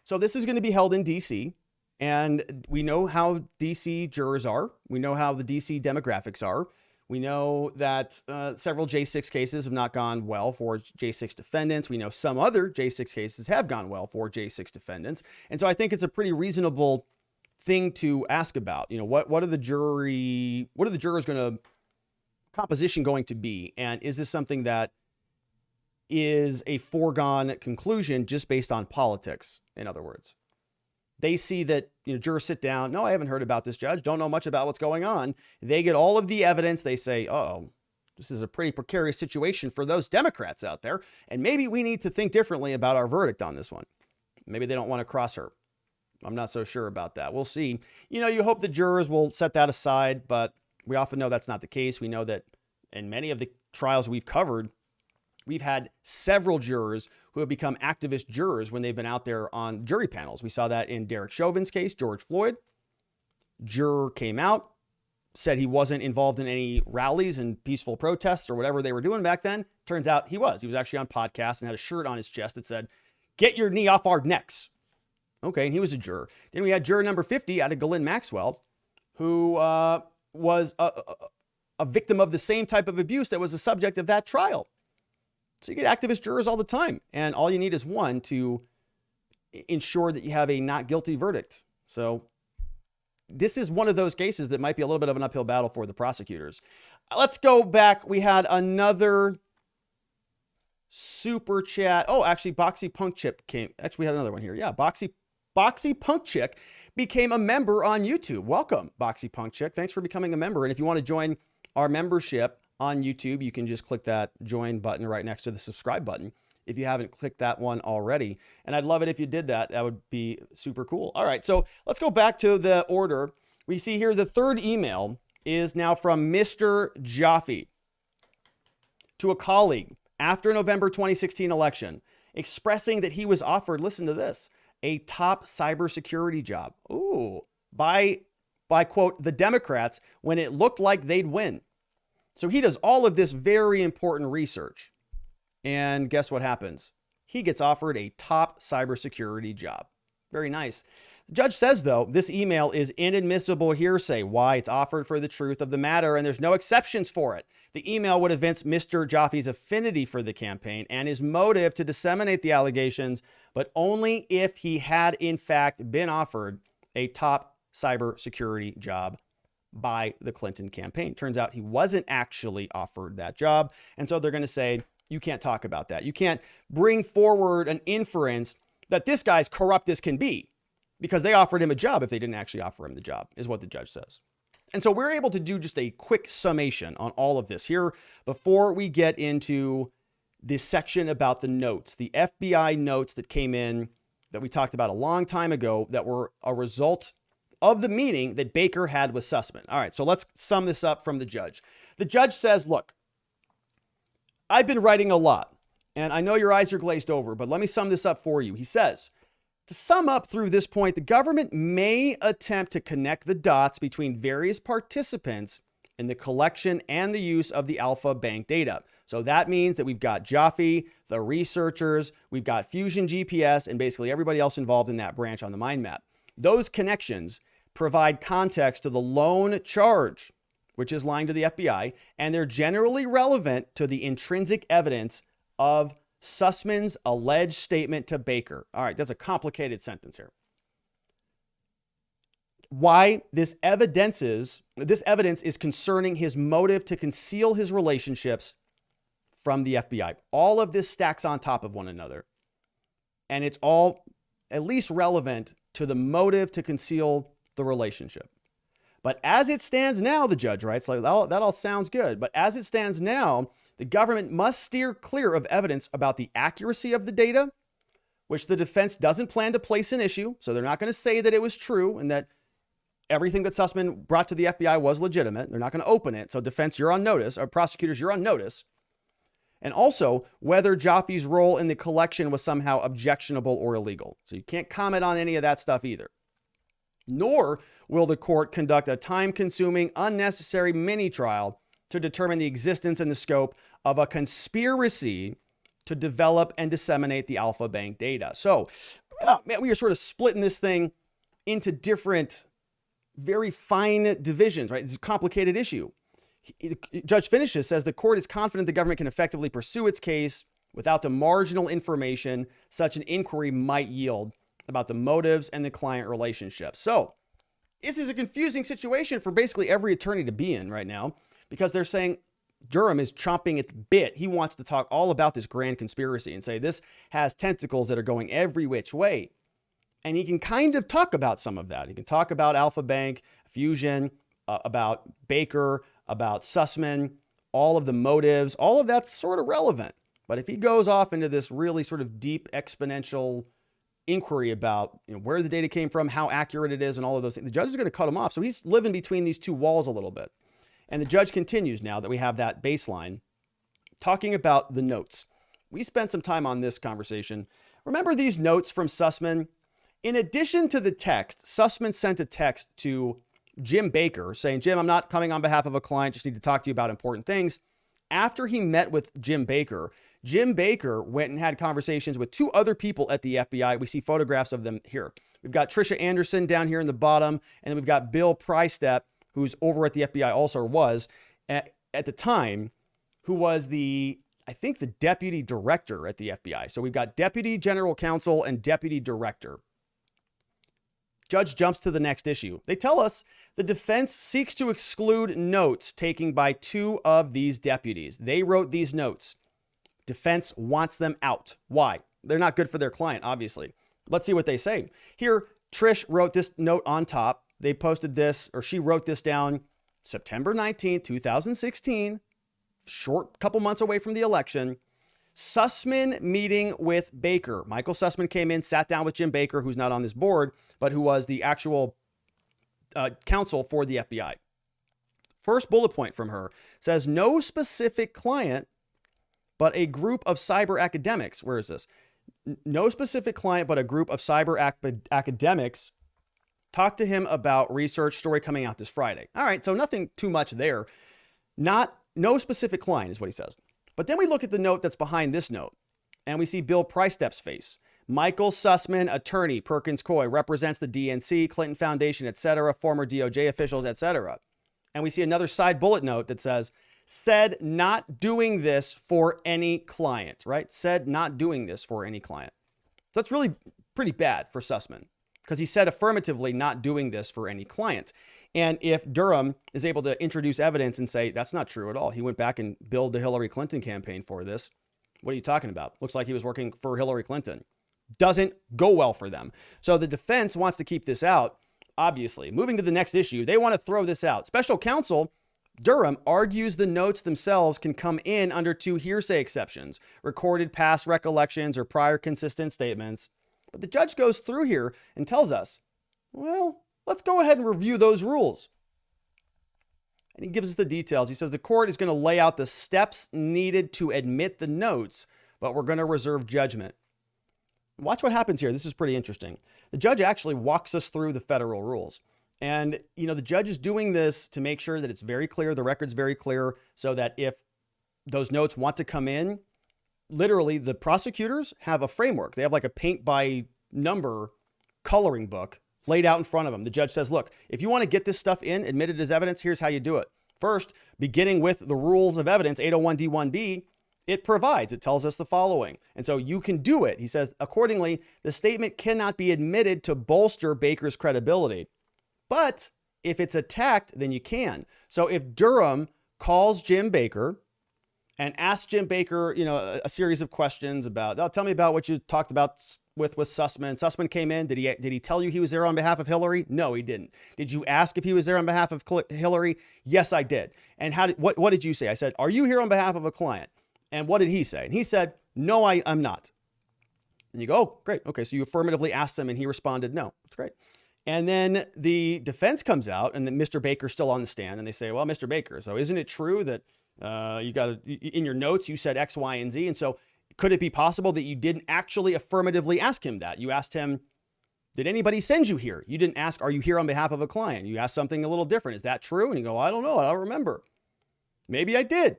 So this is going to be held in DC. And we know how DC jurors are. We know how the DC demographics are. We know that several J6 cases have not gone well for J6 defendants. We know some other J6 cases have gone well for J6 defendants. And so I think it's a pretty reasonable thing to ask about. You know, what are the jurors composition going to be? And is this something that is a foregone conclusion just based on politics, in other words? They see that, jurors sit down. No, I haven't heard about this, judge. Don't know much about what's going on. They get all of the evidence. They say, oh, this is a pretty precarious situation for those Democrats out there. And maybe we need to think differently about our verdict on this one. Maybe they don't want to cross her. I'm not so sure about that. We'll see. You hope the jurors will set that aside, but we often know that's not the case. We know that in many of the trials we've covered, we've had several jurors who have become activist jurors when they've been out there on jury panels. We saw that in Derek Chauvin's case, George Floyd. Juror came out, said he wasn't involved in any rallies and peaceful protests or whatever they were doing back then. Turns out he was. He was actually on podcasts and had a shirt on his chest that said, "Get your knee off our necks." Okay, and he was a juror. Then we had juror number 50 out of Ghislaine Maxwell, who was a victim of the same type of abuse that was the subject of that trial. So you get activist jurors all the time, and all you need is one to ensure that you have a not guilty verdict. So this is one of those cases that might be a little bit of an uphill battle for the prosecutors. Let's go back. We had another super chat. Oh, actually, Boxy Punk Chip came. Actually, we had another one here. Yeah, Boxy Punk Chick became a member on YouTube. Welcome, Boxy Punk Chick. Thanks for becoming a member. And if you want to join our membership on YouTube, you can just click that join button right next to the subscribe button if you haven't clicked that one already. And I'd love it if you did that. That would be super cool. All right, so let's go back to the order. We see here the third email is now from Mr. Jaffe to a colleague after November 2016 election, expressing that he was offered, listen to this, a top cybersecurity job. Ooh, by quote, the Democrats when it looked like they'd win. So he does all of this very important research. And guess what happens? He gets offered a top cybersecurity job. Very nice. The judge says, though, this email is inadmissible hearsay. Why? It's offered for the truth of the matter, and there's no exceptions for it. The email would evince Mr. Jaffe's affinity for the campaign and his motive to disseminate the allegations, but only if he had, in fact, been offered a top cybersecurity job by the Clinton campaign. Turns out he wasn't actually offered that job. And so they're going to say, you can't talk about that. You can't bring forward an inference that this guy's corrupt as can be because they offered him a job if they didn't actually offer him the job, is what the judge says. And so we're able to do just a quick summation on all of this here before we get into this section about the notes, the FBI notes that came in that we talked about a long time ago that were a result of the meeting that Baker had with Sussmann. All right, so let's sum this up from the judge. The judge says, look, I've been writing a lot, and I know your eyes are glazed over, but let me sum this up for you. He says, to sum up through this point, the government may attempt to connect the dots between various participants in the collection and the use of the Alpha Bank data. So that means that we've got Jaffe, the researchers, we've got FUSIONGPS, and basically everybody else involved in that branch on the mind map. Those connections provide context to the lone charge, which is lying to the FBI, and they're generally relevant to the intrinsic evidence of Sussmann's alleged statement to Baker. All right, that's a complicated sentence here. Why this evidence is concerning his motive to conceal his relationships from the FBI. All of this stacks on top of one another. And it's all at least relevant to the motive to conceal the relationship. But as it stands now, the judge writes, like, that all sounds good. But as it stands now, the government must steer clear of evidence about the accuracy of the data, which the defense doesn't plan to place an issue. So they're not going to say that it was true and that everything that Sussmann brought to the FBI was legitimate. They're not going to open it. So defense, you're on notice, or prosecutors, you're on notice. And also whether Jafee's role in the collection was somehow objectionable or illegal. So you can't comment on any of that stuff either. Nor will the court conduct a time-consuming, unnecessary mini-trial to determine the existence and the scope of a conspiracy to develop and disseminate the Alpha Bank data. So, man, we are sort of splitting this thing into different, very fine divisions, right? It's a complicated issue. Judge finishes, says the court is confident the government can effectively pursue its case without the marginal information such an inquiry might yield about the motives and the client relationship. So this is a confusing situation for basically every attorney to be in right now, because they're saying Durham is chomping at the bit. He wants to talk all about this grand conspiracy and say this has tentacles that are going every which way. And he can kind of talk about some of that. He can talk about Alpha Bank, Fusion, about Baker, about Sussmann, all of the motives, all of that's sort of relevant. But if he goes off into this really sort of deep exponential inquiry about where the data came from, how accurate it is, and all of those things, the judge is going to cut him off. So he's living between these two walls a little bit. And the judge continues, now that we have that baseline, talking about the notes. We spent some time on this conversation. Remember these notes from Sussmann? In addition to the text, Sussmann sent a text to Jim Baker saying, Jim, I'm not coming on behalf of a client, just need to talk to you about important things. After he met with Jim Baker went and had conversations with two other people at the FBI. We see photographs of them here. We've got Trisha Anderson down here in the bottom, and then we've got Bill Prystep, who's over at the FBI, also was at the time, who was I think the deputy director at the FBI. So we've got deputy general counsel and deputy director. Judge jumps to the next issue. They tell us the defense seeks to exclude notes taken by two of these deputies. They wrote these notes. Defense wants them out. Why? They're not good for their client, obviously. Let's see what they say. Here, Trish wrote this note on top. They posted this, or she wrote this down September 19th, 2016, short couple months away from the election. Sussmann meeting with Baker. Michael Sussmann came in, sat down with Jim Baker, who's not on this board, but who was the actual counsel for the FBI. First bullet point from her says, no specific client, but a group of cyber academics. Where is this? No specific client, but a group of cyber academics talked to him about research story coming out this Friday. All right, so nothing too much there. No specific client is what he says. But then we look at the note that's behind this note, and we see Bill Prystep's face. Michael Sussmann, attorney, Perkins Coie, represents the DNC, Clinton Foundation, etc., former DOJ officials, etc. And we see another side bullet note that says, said not doing this for any client, right? Said not doing this for any client. So that's really pretty bad for Sussmann, because he said affirmatively not doing this for any client. And if Durham is able to introduce evidence and say, that's not true at all, he went back and billed the Hillary Clinton campaign for this. What are you talking about? Looks like he was working for Hillary Clinton. Doesn't go well for them. So the defense wants to keep this out, obviously. Moving to the next issue, they want to throw this out. Special counsel Durham argues the notes themselves can come in under two hearsay exceptions, recorded past recollections or prior consistent statements. But the judge goes through here and tells us, well, let's go ahead and review those rules. And he gives us the details. He says the court is going to lay out the steps needed to admit the notes, but we're going to reserve judgment. Watch what happens here. This is pretty interesting. The judge actually walks us through the federal rules. And, the judge is doing this to make sure that it's very clear, the record's very clear, so that if those notes want to come in, literally the prosecutors have a framework. They have like a paint by number coloring book laid out in front of them. The judge says, look, if you want to get this stuff in, admitted as evidence, here's how you do it. First, beginning with the rules of evidence, 801D1B, it tells us the following. And so you can do it. He says, accordingly, the statement cannot be admitted to bolster Baker's credibility. But if it's attacked, then you can. So if Durham calls Jim Baker and asked Jim Baker, a series of questions about, oh, tell me about what you talked about with Sussmann. Sussmann came in. Did he tell you he was there on behalf of Hillary? No, he didn't. Did you ask if he was there on behalf of Hillary? Yes, I did. And what did you say? I said, are you here on behalf of a client? And what did he say? And he said, no, I'm not. And you go, oh, great. Okay. So you affirmatively asked him and he responded, no. That's great. And then the defense comes out and then Mr. Baker's still on the stand and they say, well, Mr. Baker, so isn't it true that in your notes, you said X, Y, and Z. And so could it be possible that you didn't actually affirmatively ask him that? You asked him, did anybody send you here? You didn't ask, are you here on behalf of a client? You asked something a little different. Is that true? And you go, I don't know. I don't remember. Maybe I did.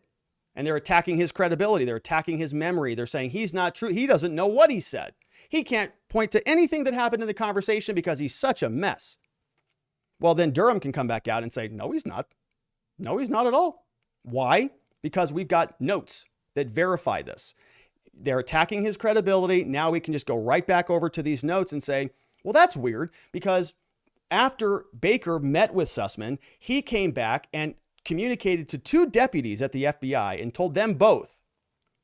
And they're attacking his credibility. They're attacking his memory. They're saying he's not true. He doesn't know what he said. He can't point to anything that happened in the conversation because he's such a mess. Well, then Durham can come back out and say, no, he's not. No, he's not at all. Why? Because we've got notes that verify this. They're attacking his credibility. Now we can just go right back over to these notes and say, well, that's weird because after Baker met with Sussmann, he came back and communicated to 2 deputies at the FBI and told them both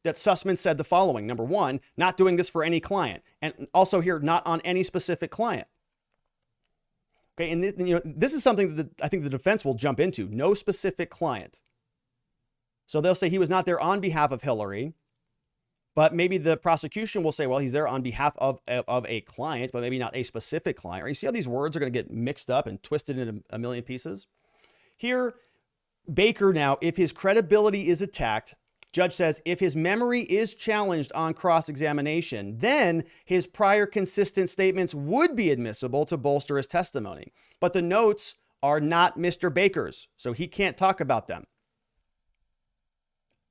that Sussmann said the following. Number 1, not doing this for any client. And also here, not on any specific client. Okay. And this is something that I think the defense will jump into. No specific client. So they'll say he was not there on behalf of Hillary, but maybe the prosecution will say, well, he's there on behalf of a client, but maybe not a specific client. Right? You see how these words are going to get mixed up and twisted into a million pieces? Here, Baker now, if his credibility is attacked, judge says if his memory is challenged on cross-examination, then his prior consistent statements would be admissible to bolster his testimony. But the notes are not Mr. Baker's, so he can't talk about them.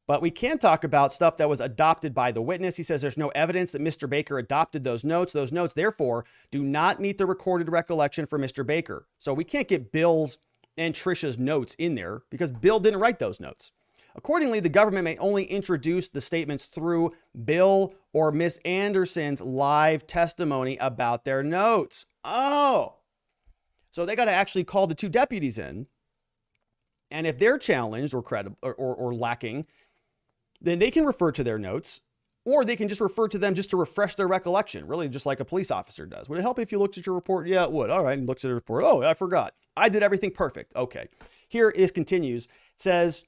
But we can talk about stuff that was adopted by the witness. He says there's no evidence that Mr. Baker adopted those notes. Those notes, therefore, do not meet the recorded recollection for Mr. Baker. So we can't get Bill's and Trisha's notes in there because Bill didn't write those notes. Accordingly, the government may only introduce the statements through Bill or Miss Anderson's live testimony about their notes. Oh, so they got to actually call the 2 deputies in. And if they're challenged or credible or lacking, then they can refer to their notes, or they can just refer to them just to refresh their recollection, really just like a police officer does. Would it help if you looked at your report? Yeah, it would. All right, and looks at the report. Oh, I forgot. I did everything perfect. Okay. Here it continues. It says,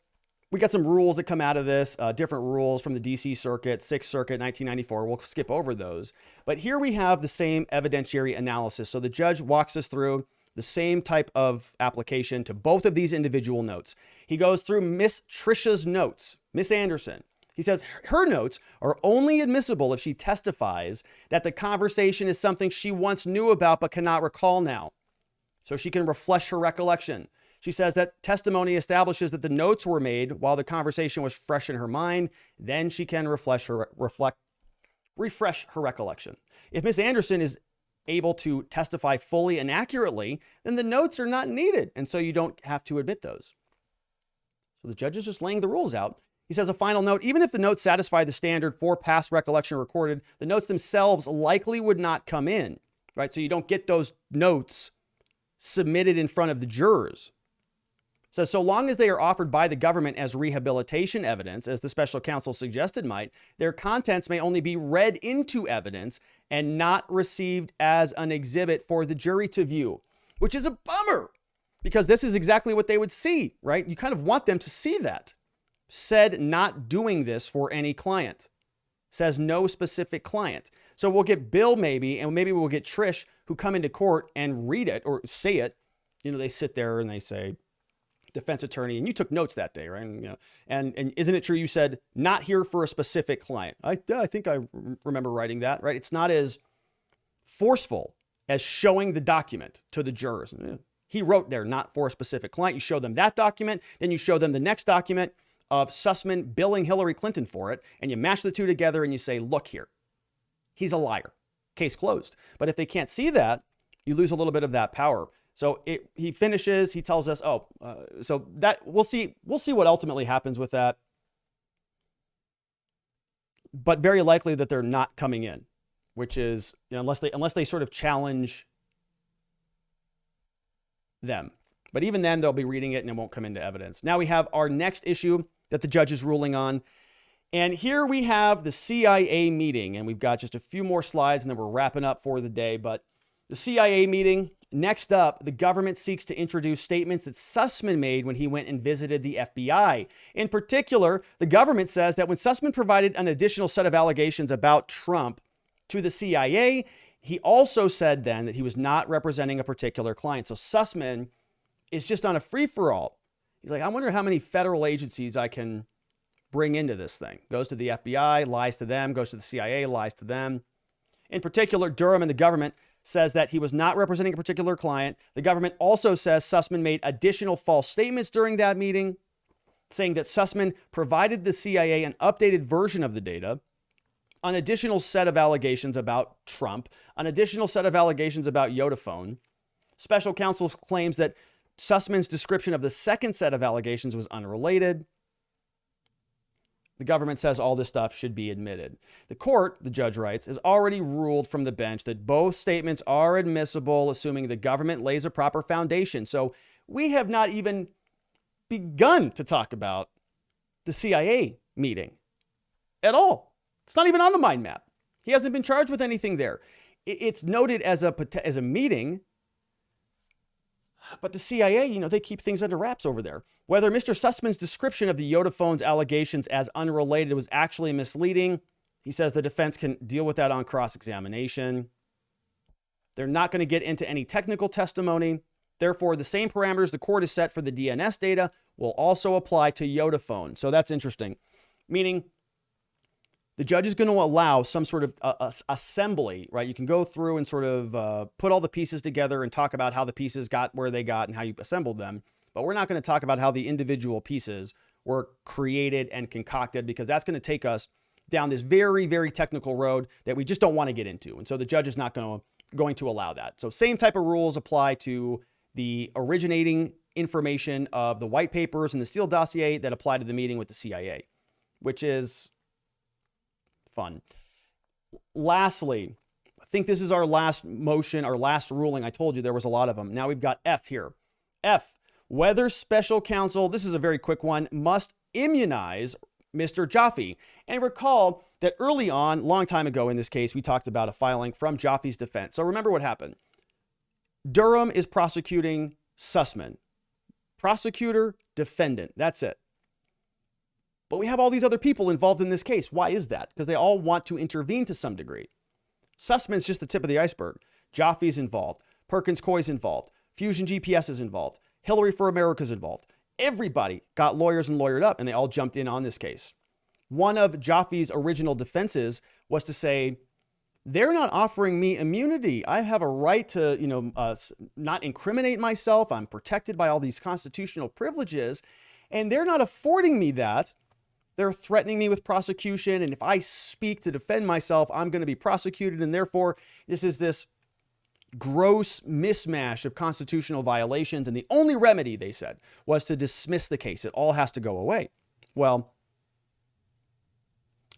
we got some rules that come out of this, different rules from the DC Circuit, 6th Circuit, 1994. We'll skip over those. But here we have the same evidentiary analysis. So the judge walks us through the same type of application to both of these individual notes. He goes through Miss Trisha's notes, Miss Anderson. He says her notes are only admissible if she testifies that the conversation is something she once knew about but cannot recall now. So she can refresh her recollection. She says that testimony establishes that the notes were made while the conversation was fresh in her mind. Then she can refresh her recollection. If Miss Anderson is able to testify fully and accurately, then the notes are not needed. And so you don't have to admit those. So the judge is just laying the rules out. He says a final note, even if the notes satisfy the standard for past recollection recorded, the notes themselves likely would not come in, right? So you don't get those notes submitted in front of the jurors. Says so long as they are offered by the government as rehabilitation evidence, as the special counsel suggested might, their contents may only be read into evidence and not received as an exhibit for the jury to view, which is a bummer because this is exactly what they would see, right? You kind of want them to see that. Said not doing this for any client. Says no specific client. So we'll get Bill maybe, and maybe we'll get Trish who come into court and read it or say it. They sit there and they say, defense attorney, and you took notes that day, right? And isn't it true you said not here for a specific client? I think I remember writing that, right? It's not as forceful as showing the document to the jurors. He wrote there, not for a specific client. You show them that document, then you show them the next document of Sussmann billing Hillary Clinton for it, and you mash the 2 together and you say, look here, he's a liar. Case closed. But if they can't see that, you lose a little bit of that power. So he finishes, he tells us, so that we'll see what ultimately happens with that. But very likely that they're not coming in, which is, unless they sort of challenge them. But even then they'll be reading it and it won't come into evidence. Now we have our next issue that the judge is ruling on. And here we have the CIA meeting, and we've got just a few more slides and then we're wrapping up for the day. But the CIA meeting, next up, the government seeks to introduce statements that Sussmann made when he went and visited the FBI. In particular, the government says that when Sussmann provided an additional set of allegations about Trump to the CIA, he also said then that he was not representing a particular client. So Sussmann is just on a free-for-all. He's like, I wonder how many federal agencies I can bring into this thing. Goes to the FBI, lies to them, goes to the CIA, lies to them. In particular, Durham and the government says that he was not representing a particular client. The government also says Sussmann made additional false statements during that meeting, saying that Sussmann provided the CIA an updated version of the data, an additional set of allegations about Trump, an additional set of allegations about Vodafone. Special counsel claims that Sussmann's description of the second set of allegations was unrelated. The government says all this stuff should be admitted. The court, the judge writes, has already ruled from the bench that both statements are admissible, assuming the government lays a proper foundation. So we have not even begun to talk about the CIA meeting at all. It's not even on the mind map. He hasn't been charged with anything there. It's noted as a meeting, but the CIA, they keep things under wraps over there. Whether Mr. Sussmann's description of the Vodafone's allegations as unrelated was actually misleading, he says the defense can deal with that on cross-examination. They're not going to get into any technical testimony. Therefore, the same parameters the court has set for the DNS data will also apply to Vodafone. So that's interesting. Meaning, the judge is going to allow some sort of assembly, right? You can go through and sort of put all the pieces together and talk about how the pieces got where they got and how you assembled them. But we're not going to talk about how the individual pieces were created and concocted, because that's going to take us down this very, very technical road that we just don't want to get into. And so the judge is not going to allow that. So same type of rules apply to the originating information of the white papers and the Steele dossier that apply to the meeting with the CIA, which is fun. Lastly, I think this is our last motion, our last ruling. I told you there was a lot of them. Now we've got F here. F, whether special counsel, this is a very quick one, must immunize Mr. Jafee. And recall that early on, long time ago in this case, we talked about a filing from Jafee's defense. So remember what happened. Durham is prosecuting Sussmann. Prosecutor, defendant. That's it. But we have all these other people involved in this case. Why is that? Because they all want to intervene to some degree. Sussmann's just the tip of the iceberg. Jafee's involved. Perkins Coy's involved. FUSIONGPS is involved. Hillary for America's involved. Everybody got lawyers and lawyered up, and they all jumped in on this case. One of Jafee's original defenses was to say, they're not offering me immunity. I have a right to, not incriminate myself. I'm protected by all these constitutional privileges, and they're not affording me that. They're threatening me with prosecution, and if I speak to defend myself, I'm going to be prosecuted, and therefore this is this gross mismatch of constitutional violations, and the only remedy, they said, was to dismiss the case. It all has to go away. Well,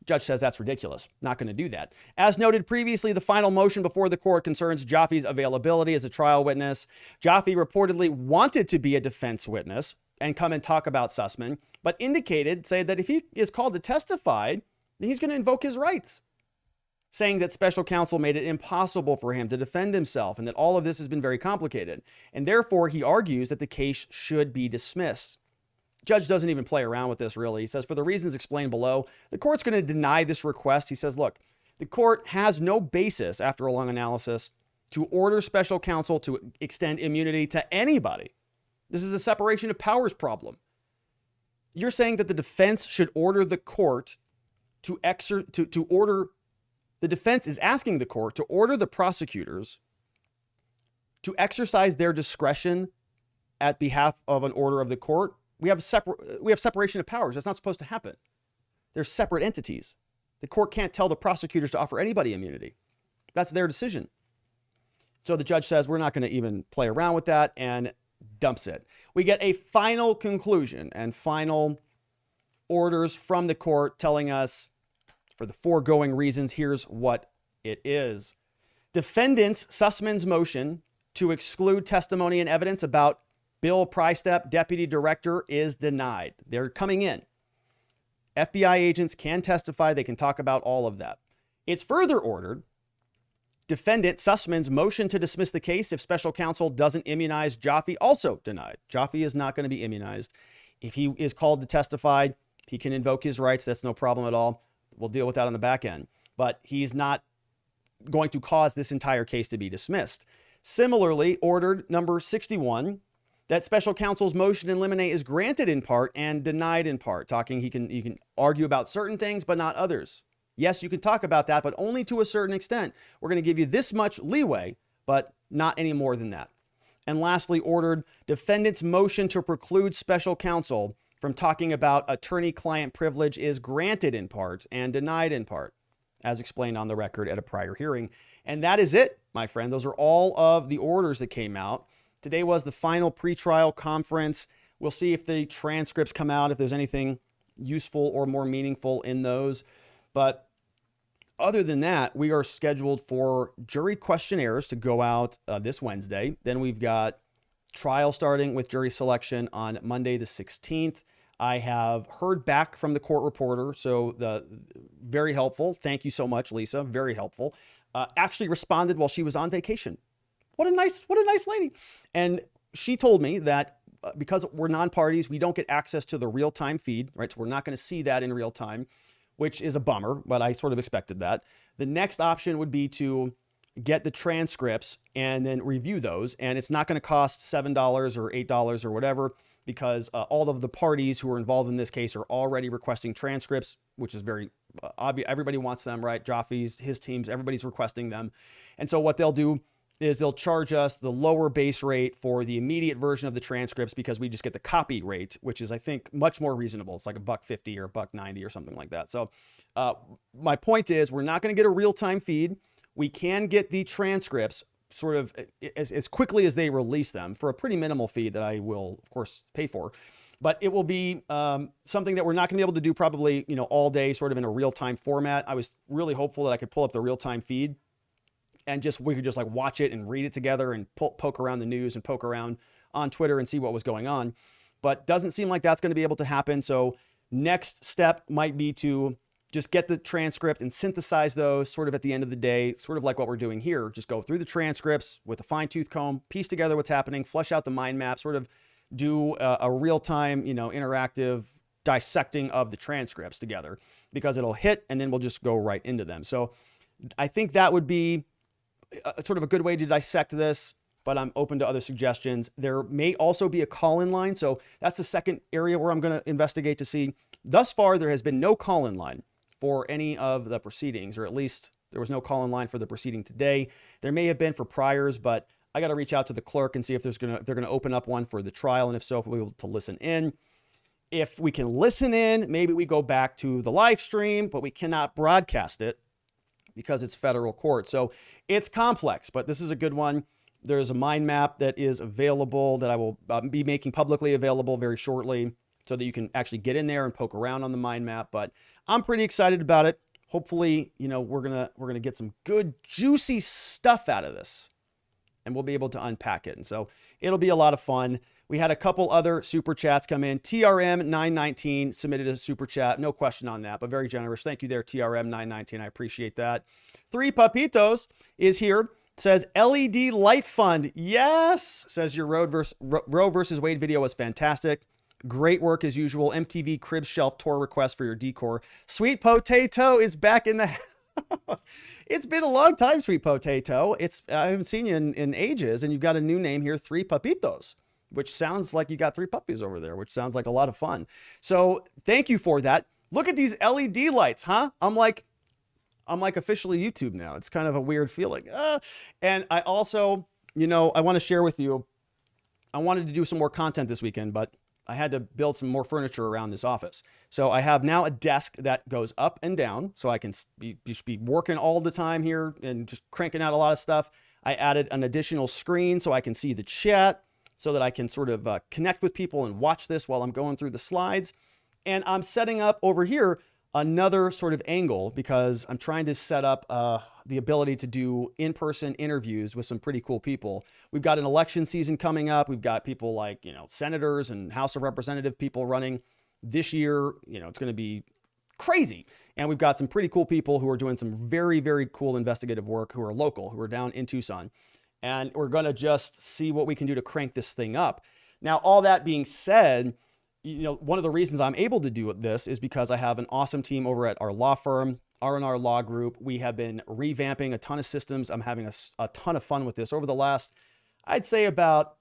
judge says that's ridiculous. Not going to do that. As noted previously, the final motion before the court concerns Jafee's availability as a trial witness. Jafee reportedly wanted to be a defense witness and come and talk about Sussmann, but say that if he is called to testify, then he's going to invoke his rights, saying that special counsel made it impossible for him to defend himself and that all of this has been very complicated. And therefore, he argues that the case should be dismissed. Judge doesn't even play around with this, really. He says, for the reasons explained below, the court's going to deny this request. He says, look, the court has no basis, after a long analysis, to order special counsel to extend immunity to anybody. This is a separation of powers problem. You're saying that the defense should order the court the defense is asking the court to order the prosecutors to exercise their discretion at behalf of an order of the court. We have separation of powers. That's not supposed to happen. They're separate entities. The court can't tell the prosecutors to offer anybody immunity. That's their decision. So the judge says we're not going to even play around with that and dumps it. We get a final conclusion and final orders from the court telling us, for the foregoing reasons, here's what it is. Defendants Sussmann's motion to exclude testimony and evidence about Bill Prystep, deputy director, is denied. They're coming in. FBI agents can testify. They can talk about all of that. It's further ordered defendant Sussmann's motion to dismiss the case if special counsel doesn't immunize Jafee also denied. Jafee is not going to be immunized. If he is called to testify, he can invoke his rights. That's no problem at all. We'll deal with that on the back end. But he's not going to cause this entire case to be dismissed. Similarly, ordered number 61, that special counsel's motion in limine is granted in part and denied in part. Talking, you can argue about certain things, but not others. Yes, you can talk about that, but only to a certain extent. We're going to give you this much leeway, but not any more than that. And lastly, ordered defendant's motion to preclude special counsel from talking about attorney-client privilege is granted in part and denied in part, as explained on the record at a prior hearing. And that is it, my friend. Those are all of the orders that came out. Today was the final pretrial conference. We'll see if the transcripts come out, if there's anything useful or more meaningful in those. But other than that, we are scheduled for jury questionnaires to go out this Wednesday. Then we've got trial starting with jury selection on Monday the 16th. I have heard back from the court reporter, so very helpful. Thank you so much, Lisa. Very helpful. Actually responded while she was on vacation. What a nice lady. And she told me that because we're non-parties, we don't get access to the real-time feed, right? So we're not going to see that in real time, which is a bummer, but I sort of expected that. The next option would be to get the transcripts and then review those. And it's not going to cost $7 or $8 or whatever, because all of the parties who are involved in this case are already requesting transcripts, which is very obvious. Everybody wants them, right? Jafee's, his teams, everybody's requesting them. And so what they'll do is they'll charge us the lower base rate for the immediate version of the transcripts because we just get the copy rate, which is, I think, much more reasonable. It's like $1.50 or $1.90 or something like that. So my point is, we're not going to get a real-time feed. We can get the transcripts sort of as quickly as they release them for a pretty minimal fee that I will, of course, pay for. But it will be something that we're not going to be able to do probably, all day, sort of in a real-time format. I was really hopeful that I could pull up the real-time feed and we could just like watch it and read it together and poke around the news and poke around on Twitter and see what was going on. But doesn't seem like that's going to be able to happen. So next step might be to just get the transcript and synthesize those sort of at the end of the day, sort of like what we're doing here. Just go through the transcripts with a fine-tooth comb, piece together what's happening, flesh out the mind map, sort of do a real-time, interactive dissecting of the transcripts together, because it'll hit and then we'll just go right into them. So I think that would be sort of a good way to dissect this, but I'm open to other suggestions. There may also be a call-in line. So that's the second area where I'm going to investigate to see. Thus far, there has been no call-in line for any of the proceedings, or at least there was no call-in line for the proceeding today. There may have been for priors, but I got to reach out to the clerk and see if they're going to open up one for the trial. And if so, if we'll be able to listen in. If we can listen in, maybe we go back to the live stream, but we cannot broadcast it because it's federal court. So it's complex, but this is a good one. There's a mind map that is available that I will be making publicly available very shortly so that you can actually get in there and poke around on the mind map. But I'm pretty excited about it. Hopefully, we're going to get some good, juicy stuff out of this and we'll be able to unpack it. And so it'll be a lot of fun. We had a couple other super chats come in. TRM919 submitted a super chat. No question on that, but very generous. Thank you there, TRM919. I appreciate that. 3 Papitos is here. Says LED light fund. Yes. Says your Roe versus Wade video was fantastic. Great work as usual. MTV Cribs Shelf tour request for your decor. Sweet Potato is back in the house. It's been a long time, Sweet Potato. I haven't seen you in ages, and you've got a new name here, 3 Papitos, which sounds like you got 3 puppies over there, which sounds like a lot of fun. So thank you for that. Look at these LED lights, huh? I'm like officially YouTube now. It's kind of a weird feeling. And I also, I want to share with you, I wanted to do some more content this weekend, but I had to build some more furniture around this office. So I have now a desk that goes up and down, so I can be working all the time here and just cranking out a lot of stuff. I added an additional screen so I can see the chat, so that I can sort of connect with people and watch this while I'm going through the slides. And I'm setting up over here another sort of angle because I'm trying to set up the ability to do in-person interviews with some pretty cool people. We've got an election season coming up. We've got people like, senators and House of Representative people running this year. It's going to be crazy. And we've got some pretty cool people who are doing some very, very cool investigative work, who are local, who are down in Tucson. And we're going to just see what we can do to crank this thing up. Now, all that being said, one of the reasons I'm able to do this is because I have an awesome team over at our law firm, R&R Law Group. We have been revamping a ton of systems. I'm having a ton of fun with this. Over the last, I'd say about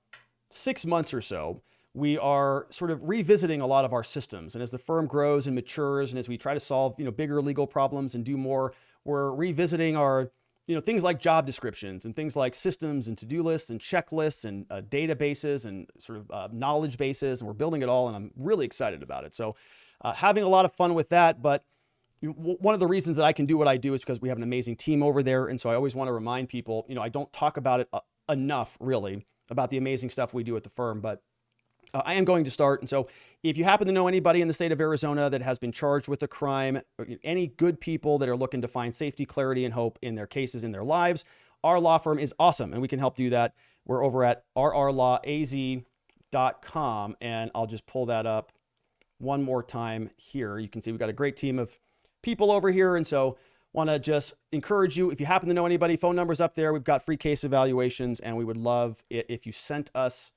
6 months or so, we are sort of revisiting a lot of our systems. And as the firm grows and matures, and as we try to solve, bigger legal problems and do more, we're revisiting our, things like job descriptions and things like systems and to-do lists and checklists and databases and sort of knowledge bases. And we're building it all, and I'm really excited about it. So having a lot of fun with that. But one of the reasons that I can do what I do is because we have an amazing team over there. And so I always want to remind people, I don't talk about it enough, really, about the amazing stuff we do at the firm, but I am going to start. And so if you happen to know anybody in the state of Arizona that has been charged with a crime, any good people that are looking to find safety, clarity, and hope in their cases, in their lives, our law firm is awesome, and we can help do that. We're over at rrlawaz.com, and I'll just pull that up one more time here. You can see we've got a great team of people over here. And so want to just encourage you, if you happen to know anybody, phone numbers up there. We've got free case evaluations, and we would love it if you sent us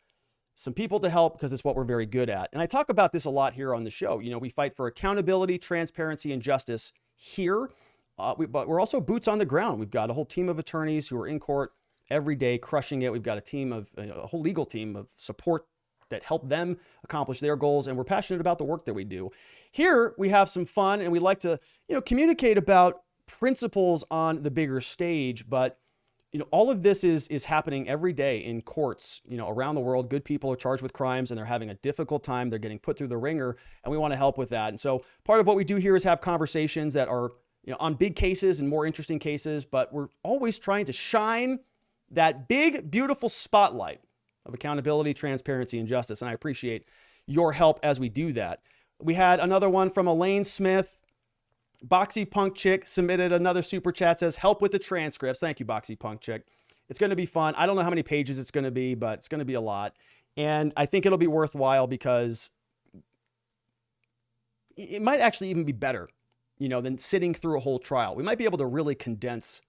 some people to help, because it's what we're very good at. And I talk about this a lot here on the show. We fight for accountability, transparency, and justice here, but we're also boots on the ground. We've got a whole team of attorneys who are in court every day crushing it. We've got a whole legal team of support that help them accomplish their goals. And we're passionate about the work that we do. Here we have some fun, and we like to, communicate about principles on the bigger stage, but all of this is happening every day in courts, around the world. Good people are charged with crimes, and they're having a difficult time. They're getting put through the ringer, and we want to help with that. And so part of what we do here is have conversations that are, on big cases and more interesting cases, but we're always trying to shine that big, beautiful spotlight of accountability, transparency, and justice. And I appreciate your help as we do that. We had another one from Elaine Smith. Boxy Punk Chick submitted another super chat, says, help with the transcripts. Thank you, Boxy Punk Chick. It's going to be fun. I don't know how many pages it's going to be, but it's going to be a lot. And I think it'll be worthwhile, because it might actually even be better, than sitting through a whole trial. We might be able to really condense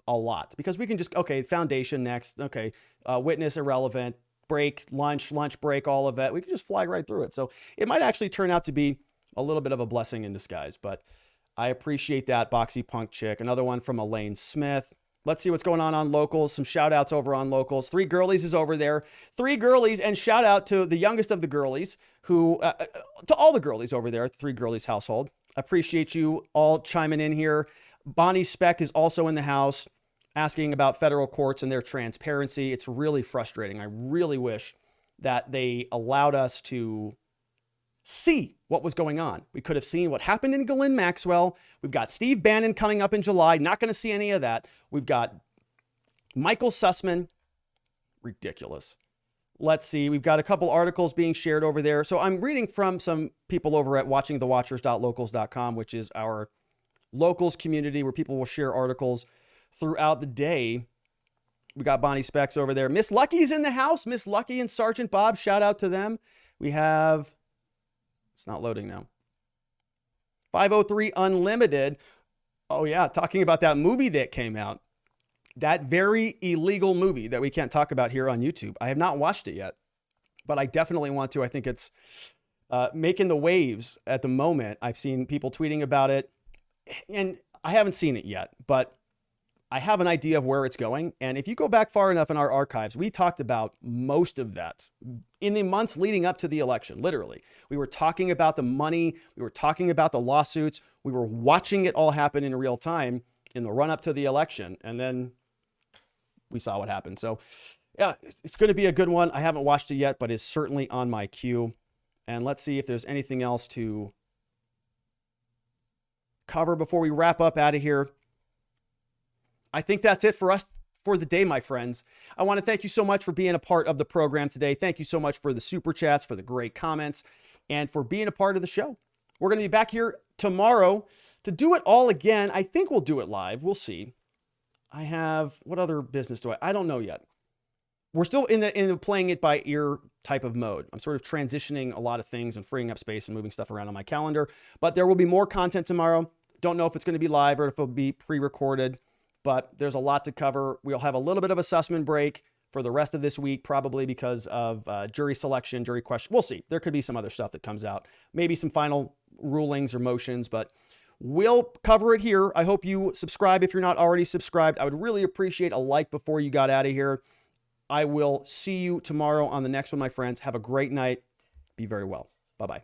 a lot, because we can just, okay, foundation next. Okay. Witness irrelevant, break, lunch break, all of it. We can just fly right through it. So it might actually turn out to be a little bit of a blessing in disguise, but I appreciate that, Boxy Punk Chick. Another one from Elaine Smith. Let's see what's going on locals. Some shout outs over on locals. 3 Girlies is over there. 3 Girlies, and shout out to the youngest of the girlies, who, to all the girlies over there at the 3 Girlies household. Appreciate you all chiming in here. Bonnie Speck is also in the house, asking about federal courts and their transparency. It's really frustrating. I really wish that they allowed us to see what was going on. We could have seen what happened in Ghislaine Maxwell. We've got Steve Bannon coming up in July. Not going to see any of that. We've got Michael Sussmann. Ridiculous. Let's see. We've got a couple articles being shared over there. So I'm reading from some people over at watchingthewatchers.locals.com, which is our locals community where people will share articles throughout the day. We got Bonnie Specs over there. Miss Lucky's in the house. Miss Lucky and Sergeant Bob. Shout out to them. We have... It's not loading now. 503 Unlimited. Oh, yeah. Talking about that movie that came out. That very illegal movie that we can't talk about here on YouTube. I have not watched it yet, but I definitely want to. I think it's making the waves at the moment. I've seen people tweeting about it, and I haven't seen it yet, but I have an idea of where it's going. And if you go back far enough in our archives, we talked about most of that in the months leading up to the election. Literally, we were talking about the money. We were talking about the lawsuits. We were watching it all happen in real time in the run up to the election. And then we saw what happened. So yeah, it's going to be a good one. I haven't watched it yet, but it's certainly on my queue. And let's see if there's anything else to cover before we wrap up out of here. I think that's it for us for the day, my friends. I want to thank you so much for being a part of the program today. Thank you so much for the super chats, for the great comments, and for being a part of the show. We're going to be back here tomorrow to do it all again. I think we'll do it live. We'll see. I have, what other business do I don't know yet. we're still in the playing it by ear type of mode. I'm sort of transitioning a lot of things and freeing up space and moving stuff around on my calendar, but there will be more content tomorrow. Don't know if it's going to be live or if it'll be pre-recorded, but there's a lot to cover. We'll have a little bit of a Sussmann break for the rest of this week, probably because of jury selection, jury question. We'll see. There could be some other stuff that comes out, maybe some final rulings or motions, but we'll cover it here. I hope you subscribe if you're not already subscribed. I would really appreciate a like before you got out of here. I will see you tomorrow on the next one, my friends. Have a great night. Be very well. Bye-bye.